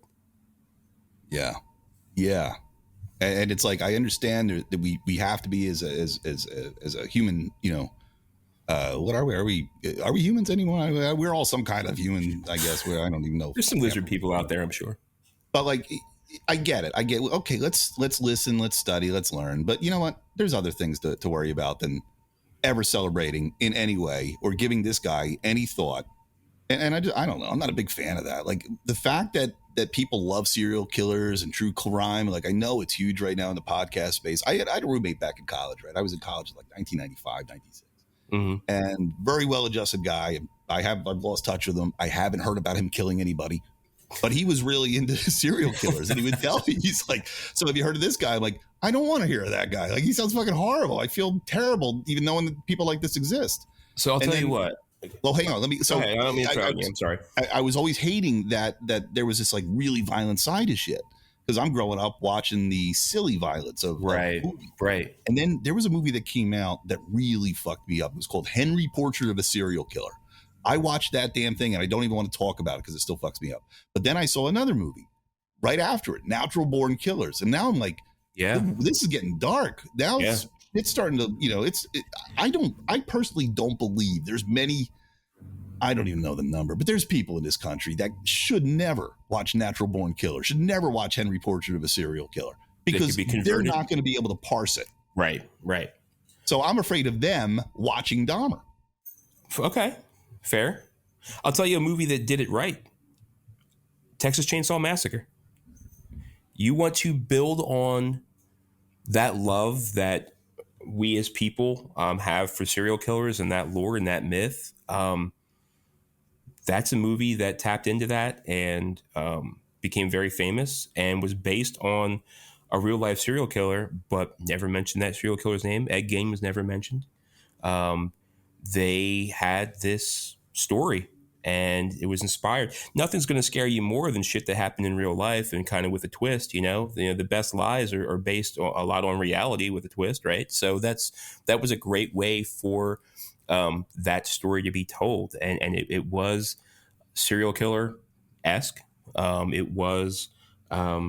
Yeah. And it's like, I understand that we have to be as a human, what are we? Are we humans anymore? We're all some kind of human, I guess. Where I don't even know. There's some lizard people out there, I'm sure. But like, I get it. Okay, let's listen, let's study, let's learn. But you know what? There's other things to worry about than ever celebrating in any way or giving this guy any thought. And I don't know. I'm not a big fan of that. Like the fact that people love serial killers and true crime. Like I know it's huge right now in the podcast space. I had a roommate back in college, right? I was in college in like 1995, 96. Mm-hmm. And very well-adjusted guy. I've lost touch with him. I haven't heard about him killing anybody. But he was really into serial killers. And he would tell me, he's like, so have you heard of this guy? I'm like, I don't want to hear of that guy. Like he sounds fucking horrible. I feel terrible even knowing that people like this exist. So I'll tell you what. Well, hang on. Let me. So okay, I'm sorry. I was always hating that there was this like really violent side of shit because I'm growing up watching the silly violence of right. And then there was a movie that came out that really fucked me up. It was called Henry: Portrait of a Serial Killer. I watched that damn thing and I don't even want to talk about it because it still fucks me up. But then I saw another movie right after it, Natural Born Killers, and now I'm like, yeah, this is getting dark. Now it's starting to, I personally don't believe there's many, I don't even know the number, but there's people in this country that should never watch Natural Born Killers, should never watch Henry: Portrait of a Serial Killer because they're not going to be able to parse it. Right. So I'm afraid of them watching Dahmer. Okay, fair. I'll tell you a movie that did it right. Texas Chainsaw Massacre. You want to build on that love that we as people have for serial killers and that lore and that myth. That's a movie that tapped into that and became very famous and was based on a real life serial killer, but never mentioned that serial killer's name. Ed Gein was never mentioned. They had this story and it was inspired. Nothing's going to scare you more than shit that happened in real life and kind of with a twist, the best lies are based a lot on reality with a twist. Right. So that was a great way for that story to be told. And it was serial killer-esque. It was a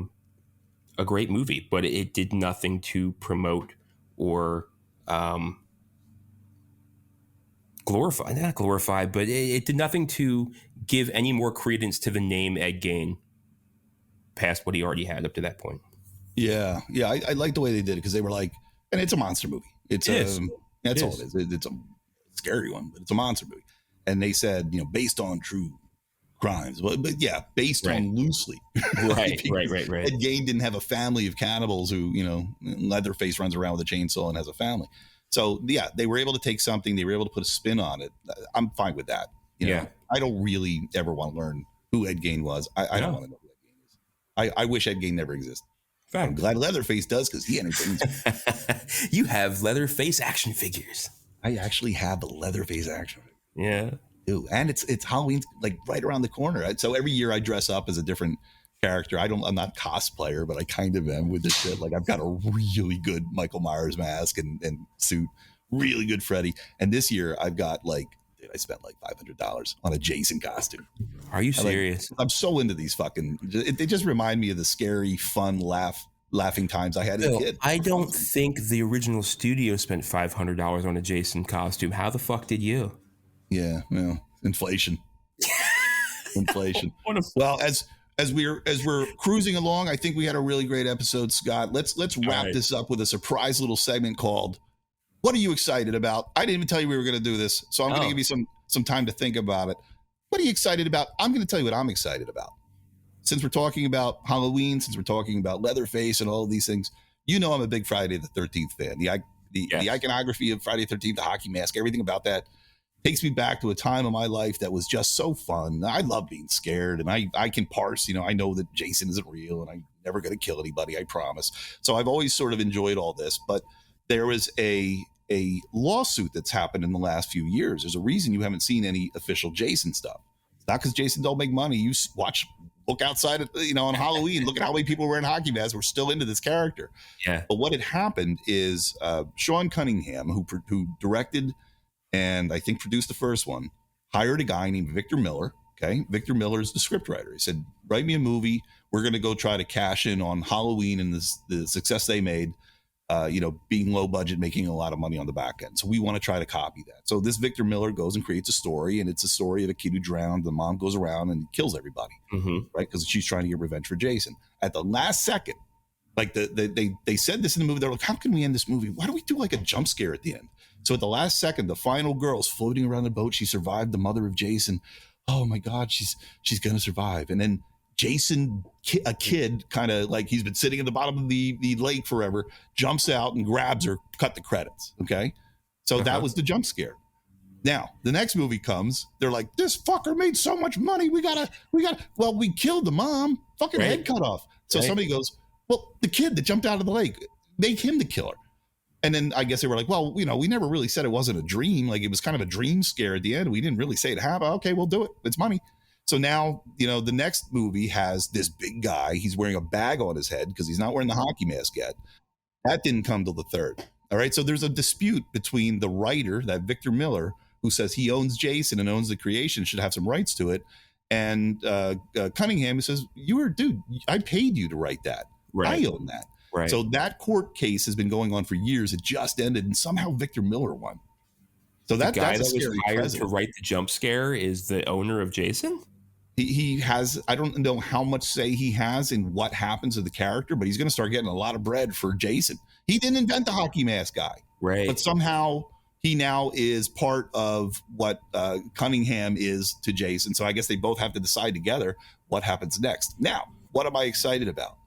great movie, but it did nothing to promote or not glorify, but it did nothing to give any more credence to the name Ed Gein. past what he already had up to that point. Yeah. I like the way they did it because they were like, and it's a monster movie. That's all it is. It's a scary one, but it's a monster movie. And they said, based on true crimes, but yeah, based on loosely. Right. Ed Gein didn't have a family of cannibals who, Leatherface runs around with a chainsaw and has a family. So yeah, they were able to take something, they were able to put a spin on it. I'm fine with that. I don't really ever want to learn who Ed Gein was. I don't want to know who Ed Gein is. I wish Ed Gein never existed. Fact. I'm glad Leatherface does because he entertains me. You have Leatherface action figures. I actually have a Leatherface action figure. Yeah. Dude, and it's Halloween like right around the corner. So every year I dress up as a different character. I'm not a cosplayer, but I kind of am with this shit. Like I've got a really good Michael Myers mask and suit, really good Freddy. And this year I've got I spent like $500 on a Jason costume. Are you serious? I'm so into these they just remind me of the scary, fun, laughing times I had as a kid. I don't think the original studio spent $500 on a Jason costume. How the fuck did you? Yeah, well, inflation. Well, as we're cruising along, I think we had a really great episode, Scott. Let's wrap this up with a surprise little segment called "What are you excited about?" I didn't even tell you we were going to do this, so I'm going to give you some time to think about it. What are you excited about? I'm going to tell you what I'm excited about. Since we're talking about Halloween, since we're talking about Leatherface and all of these things, I'm a big Friday the 13th fan. The iconography of Friday the 13th, the hockey mask, everything about that takes me back to a time of my life that was just so fun. I love being scared, and I can parse, I know that Jason isn't real and I'm never going to kill anybody, I promise. So I've always sort of enjoyed all this, but there was a lawsuit that's happened in the last few years. There's a reason you haven't seen any official Jason stuff. It's not because Jason don't make money. You look outside, on Halloween, look at how many people were wearing hockey masks. We're still into this character. Yeah. But what had happened is Sean Cunningham, who directed and I think produced the first one, hired a guy named Victor Miller. Okay. Victor Miller is the scriptwriter. He said, write me a movie. We're going to go try to cash in on Halloween and the success they made, being low budget, making a lot of money on the back end. So we want to try to copy that. So this Victor Miller goes and creates a story, and it's a story of a kid who drowned. The mom goes around and kills everybody, right? Because she's trying to get revenge for Jason. At the last second, like they said this in the movie, they're like, how can we end this movie? Why don't we do like a jump scare at the end? So at the last second, the final girl's floating around the boat. She survived, the mother of Jason. Oh my God, she's going to survive. And then Jason, a kid, kind of like he's been sitting at the bottom of the lake forever, jumps out and grabs her, cut the credits. Okay. So that was the jump scare. Now, the next movie comes. They're like, this fucker made so much money. We killed the mom, fucking head cut off. So somebody goes, well, the kid that jumped out of the lake, make him the killer. And then I guess they were like, well, we never really said it wasn't a dream. Like it was kind of a dream scare at the end. We didn't really say it happened. Okay, we'll do it. It's money. So now, the next movie has this big guy. He's wearing a bag on his head because he's not wearing the hockey mask yet. That didn't come till the third. All right. So there's a dispute between the writer, that Victor Miller, who says he owns Jason and owns the creation, should have some rights to it. And Cunningham, who says, I paid you to write that. Right. I own that. Right. So that court case has been going on for years. It just ended, and somehow Victor Miller won. So the guy that was hired to write the jump scare is the owner of Jason? He has, I don't know how much say he has in what happens to the character, but he's going to start getting a lot of bread for Jason. He didn't invent the hockey mask guy. Right. But somehow he now is part of what Cunningham is to Jason. So I guess they both have to decide together what happens next. Now, what am I excited about?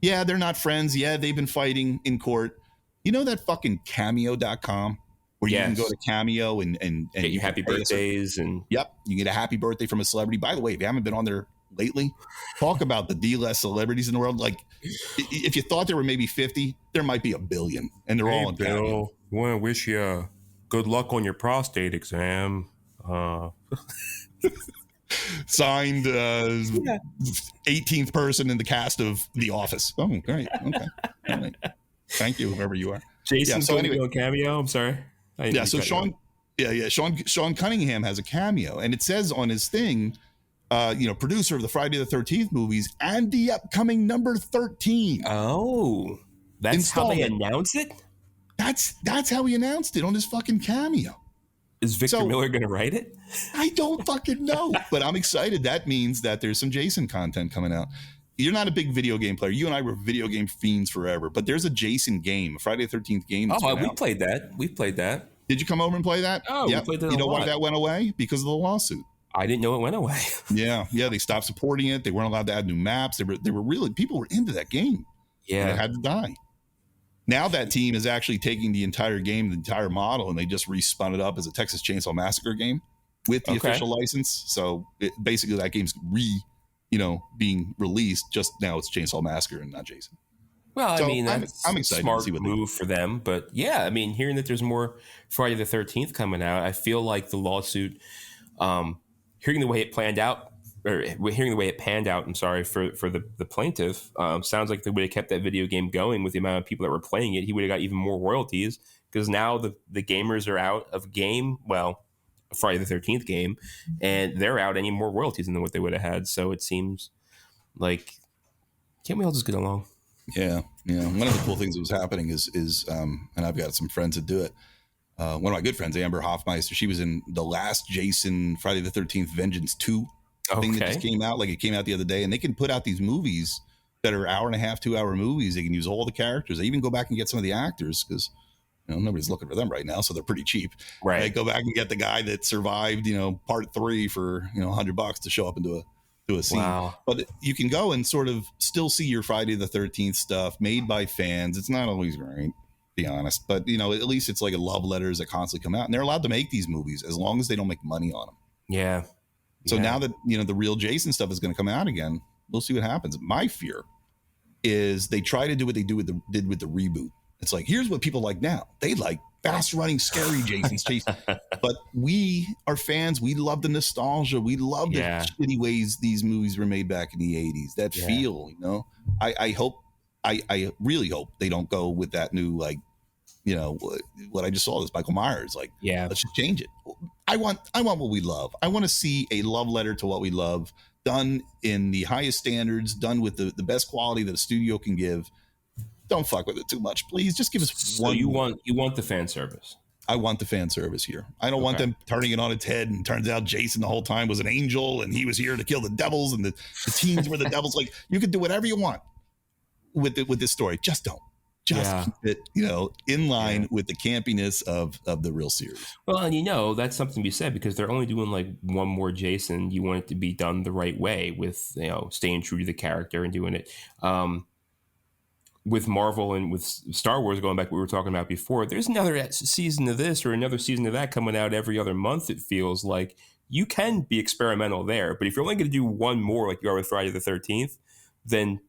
Yeah, they're not friends. Yeah, they've been fighting in court. You know that fucking cameo.com where you can go to Cameo and get your happy birthdays and yep, you get a happy birthday from a celebrity. By the way, if you haven't been on there lately, talk about the D-list celebrities in the world. Like if you thought there were maybe 50, there might be 1 billion, and they're all on Cameo. Want to wish you good luck on your prostate exam. Signed 18th person in the cast of The Office. Oh, great. Okay. All right. Thank you, whoever you are. Jason's going to go Cameo. I'm sorry. So Sean Cunningham has a cameo, and it says on his thing, producer of the Friday the 13th movies and the upcoming number 13. Oh, that's how they announce it? That's how he announced it on his fucking cameo. Is Victor Miller going to write it? I don't fucking know, but I'm excited. That means that there's some Jason content coming out. you're not a big video game player. You and I were video game fiends forever, but there's a Jason game, a Friday the 13th game. We played that. We played that. Did you come over and play that? Oh, yep. We played that. You know why that went away? Because of the lawsuit. I didn't know it went away. Yeah. They stopped supporting it. They weren't allowed to add new maps. They were really, people were into that game. Yeah, and it had to die. Now that team is actually taking the entire game, the entire model, and they just respun it up as a Texas Chainsaw Massacre game with the official license. So basically, that game's being released. Just now, it's Chainsaw Massacre and not Jason. Well, so I mean, that's I'm excited smart to see what move for them. But yeah, I mean, hearing that there's more Friday the 13th coming out, I feel like the lawsuit, hearing the way it panned out, I'm sorry, for the plaintiff, sounds like they would have kept that video game going with the amount of people that were playing it. He would have got even more royalties because now the gamers are out of game. Well, Friday the 13th game, and they're out any more royalties than what they would have had. So it seems like, can't we all just get along? Yeah. One of the cool things that was happening is and I've got some friends that do it. One of my good friends, Amber Hoffmeister, she was in the last Jason Friday the 13th Vengeance 2 thing that just came out. Like, it came out the other day, and they can put out these movies that are 1.5 hour, 2 hour movies. They can use all the characters. They even go back and get some of the actors because nobody's looking for them right now, so they're pretty cheap. Right. They go back and get the guy that survived, part 3 for $100 to show up and do a scene. Wow. But you can go and sort of still see your Friday the 13th stuff made by fans. It's not always great, to be honest, but at least it's like a love letters that constantly come out, and they're allowed to make these movies as long as they don't make money on them. Yeah. So now that the real Jason stuff is going to come out again, we'll see what happens. My fear is they try to do what they did with the reboot. It's like, here's what people like now. They like fast running, scary Jason's chase. But we are fans. We love the nostalgia. We love the shitty ways these movies were made back in the 80s. That feel, I really hope they don't go with that new, what I just saw, this Michael Myers. Let's just change it. I want what we love. I want to see a love letter to what we love, done in the highest standards, done with the best quality that a studio can give. Don't fuck with it too much, please. Just give us one. So you want the fan service? I want the fan service here. I don't want them turning it on its head, and turns out Jason the whole time was an angel, and he was here to kill the devils, and the teens were the devils. Like, you can do whatever you want with this story. Just don't. Just keep it, in line with the campiness of the real series. Well, and that's something to be said, because they're only doing like one more Jason. You want it to be done the right way with, staying true to the character and doing it. With Marvel and with Star Wars, going back to what we were talking about before, there's another season of this or another season of that coming out every other month. It feels like you can be experimental there, but if you're only going to do one more, like you are with Friday the 13th, then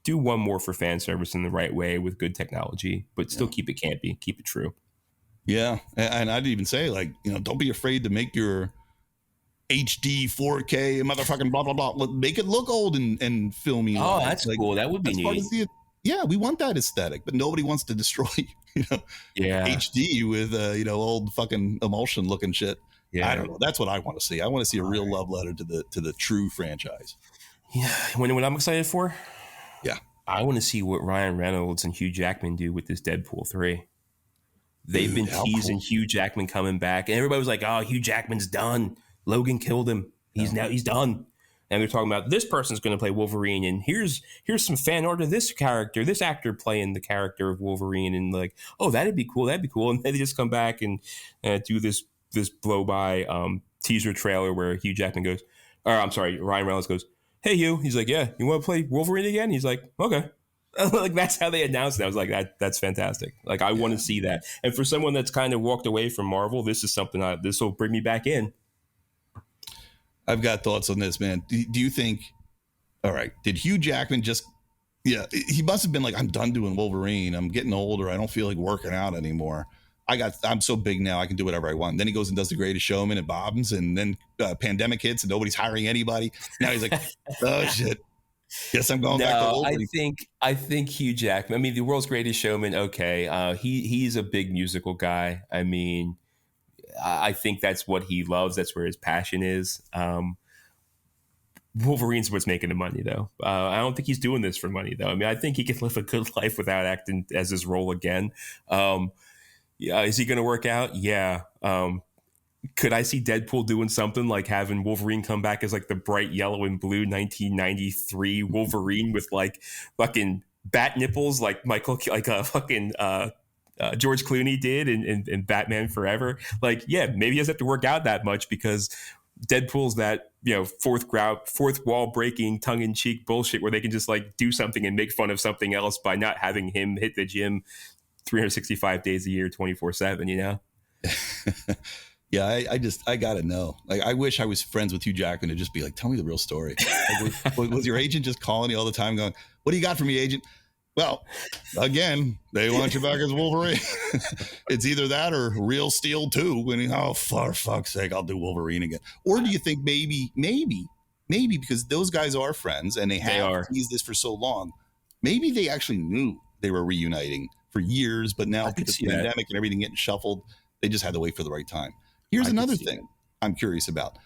do one more for fan service in the right way with good technology, but still keep it campy, keep it true. Yeah, and I'd even say, don't be afraid to make your HD 4K motherfucking blah blah blah. Make it look old and filmy. Oh, that's cool. That would be neat. Yeah, we want that aesthetic, but nobody wants to destroy, HD with, old fucking emulsion looking shit. Yeah. I don't know. That's what I want to see. I want to see a real love letter to the true franchise. Yeah. What I'm excited for? Yeah. I want to see what Ryan Reynolds and Hugh Jackman do with this Deadpool 3. They've been teasing Hugh Jackman coming back, and everybody was like, "Oh, Hugh Jackman's done. Logan killed him. He's done." And they're talking about this person's going to play Wolverine, and here's some fan art of this actor playing the character of Wolverine, and like, oh, that'd be cool, and then they just come back and do this blow by teaser trailer where Ryan Reynolds goes, "Hey Hugh," he's like, "Yeah, you want to play Wolverine again?" He's like, "Okay." Like, that's how they announced it. I was like, that's fantastic. Like, I want to see that. And for someone that's kind of walked away from Marvel, this is something this will bring me back in. I've got thoughts on this, man. Do you think, all right, did Hugh Jackman he must have been like, I'm done doing Wolverine. I'm getting older. I don't feel like working out anymore. I'm so big now, I can do whatever I want. Then he goes and does The Greatest Showman at Bob's, and then pandemic hits and nobody's hiring anybody. Now he's like, oh shit. Guess I'm going back to Wolverine. I think Hugh Jackman, the world's greatest showman. Okay. He's a big musical guy. I think that's what he loves. That's where his passion is. Wolverine's what's making the money, though. I don't think he's doing this for money, though. I think he can live a good life without acting as his role again. Is he going to work out? Yeah. could I see Deadpool doing something like having Wolverine come back as like the bright yellow and blue 1993 Wolverine with like fucking bat nipples, like George Clooney did in Batman Forever? Like, yeah, maybe he doesn't have to work out that much because Deadpool's that, fourth wall breaking, tongue in cheek bullshit where they can just like do something and make fun of something else by not having him hit the gym 365 days a year, 24/7. Yeah, I gotta know. Like, I wish I was friends with Hugh Jackman to just be like, tell me the real story. Like, was your agent just calling you all the time going, what do you got for me, agent? Well, again, they want you back as Wolverine. It's either that or Real Steel 2. And for fuck's sake, I'll do Wolverine again. Or do you think maybe, because those guys are friends and they have teased this for so long, maybe they actually knew they were reuniting for years, but now because of the pandemic and everything getting shuffled, they just had to wait for the right time. Here's another thing I'm curious about.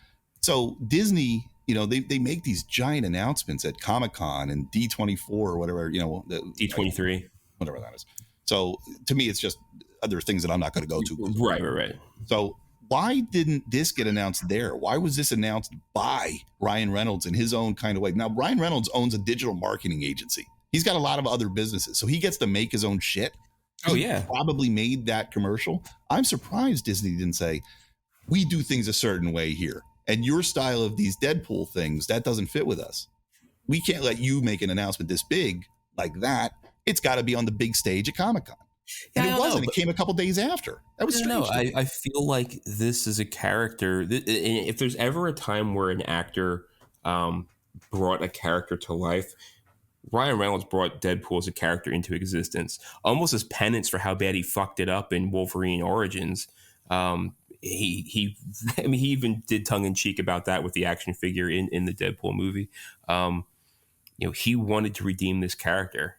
So Disney, they make these giant announcements at Comic-Con and D24 or whatever, D23, whatever that is. So to me, it's just other things that I'm not going to go to. Right. So why didn't this get announced there? Why was this announced by Ryan Reynolds in his own kind of way? Now, Ryan Reynolds owns a digital marketing agency. He's got a lot of other businesses, so he gets to make his own shit. Oh, yeah. He probably made that commercial. I'm surprised Disney didn't say, we do things a certain way here. And your style of these Deadpool things, that doesn't fit with us. We can't let you make an announcement this big like that. It's got to be on the big stage at Comic-Con. And it wasn't. It came a couple days after. That was strange. I feel like this is a character. If there's ever a time where an actor brought a character to life, Ryan Reynolds brought Deadpool as a character into existence, almost as penance for how bad he fucked it up in Wolverine Origins. He even did tongue in cheek about that with the action figure in the Deadpool movie. He wanted to redeem this character.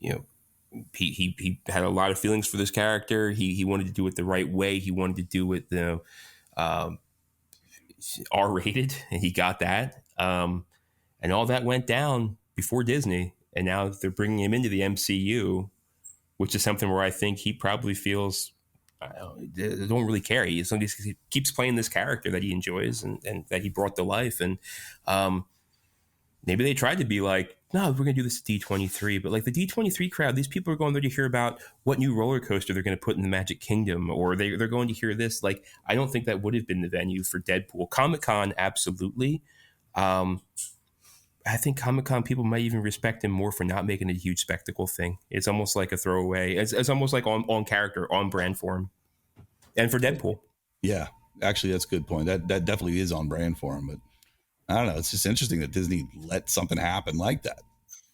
He had a lot of feelings for this character. He wanted to do it the right way. He wanted to do it R-rated, and he got that. And all that went down before Disney, and now they're bringing him into the MCU, which is something where I think he probably feels they don't really care. He keeps playing this character that he enjoys and that he brought to life. And maybe they tried to be like, no, we're going to do this at D23. But like the D23 crowd, these people are going there to hear about what new roller coaster they're going to put in the Magic Kingdom, or they're going to hear this. Like, I don't think that would have been the venue for Deadpool. Comic-Con, absolutely. I think Comic-Con people might even respect him more for not making a huge spectacle thing. It's almost like a throwaway. It's almost like on character, on brand for him. And for Deadpool. Yeah, actually, that's a good point. That definitely is on brand for him. But I don't know. It's just interesting that Disney let something happen like that.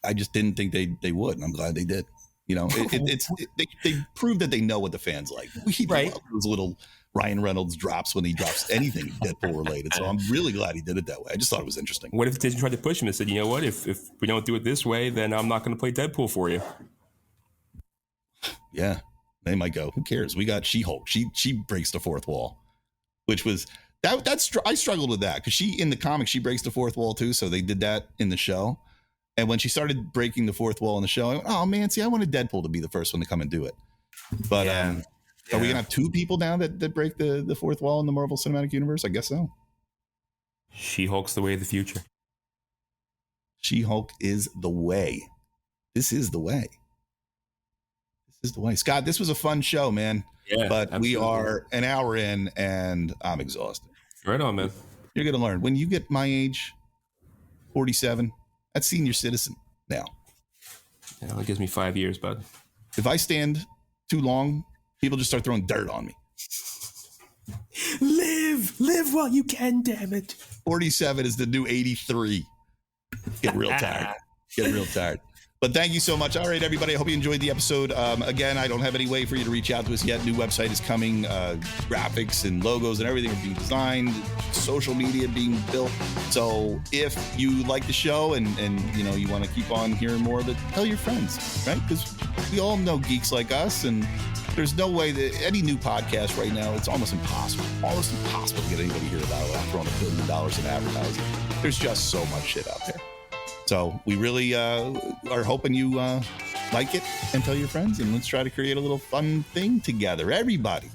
I just didn't think they would, and I'm glad they did. They proved that they know what the fans like. We love those little Ryan Reynolds drops when he drops anything Deadpool related. So I'm really glad he did it that way. I just thought it was interesting. What if Disney tried to push him and said, you know what, if we don't do it this way, then I'm not going to play Deadpool for you? Yeah, they might go, who cares? We got She-Hulk. She breaks the fourth wall, which was I struggled with that because in the comics, she breaks the fourth wall too. So they did that in the show. And when she started breaking the fourth wall in the show, I went, oh man, see, I wanted Deadpool to be the first one to come and do it. But are we going to have two people now that break the fourth wall in the Marvel Cinematic Universe? I guess so. She-Hulk's the way of the future. She-Hulk is the way. This is the way. This is the way. Scott, this was a fun show, man. Yeah, but absolutely. We are an hour in and I'm exhausted. Right on, man. You're going to learn. When you get my age, 47, that's senior citizen now. Yeah, that gives me 5 years, bud. If I stand too long, people just start throwing dirt on me. Live while you can, damn it. 47 is the new 83. Get real tired. But thank you so much. All right, everybody. I hope you enjoyed the episode. Again, I don't have any way for you to reach out to us yet. New website is coming. Graphics and logos and everything are being designed. Social media being built. So if you like the show and you want to keep on hearing more of it, tell your friends, right? Because we all know geeks like us, and there's no way that any new podcast right now, it's almost impossible to get anybody here about it without throwing $1 billion in advertising. There's just so much shit out there. So we really are hoping you like it and tell your friends, and let's try to create a little fun thing together. Everybody,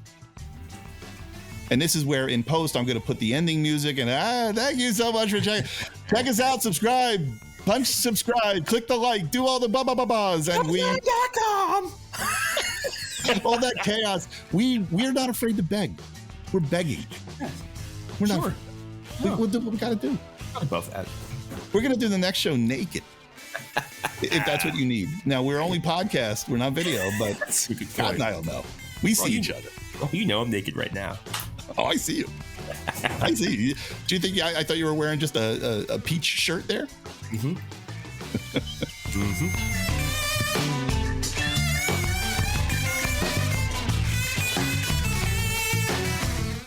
And this is where in post, I'm going to put the ending music and thank you so much for checking. Check us out, subscribe, punch subscribe, click the like, do all the blah. And we all that chaos. We're not afraid to beg. We're begging. We're not. Sure. We'll do what we got to do. Above that. We're going to do the next show naked. If that's what you need. Now, we're only podcast. We're not video, but God and I don't know. We see each other. Oh, you know I'm naked right now. Oh, I see you. I see you. Do you think I thought you were wearing just a peach shirt there? Mm-hmm. Mm-hmm.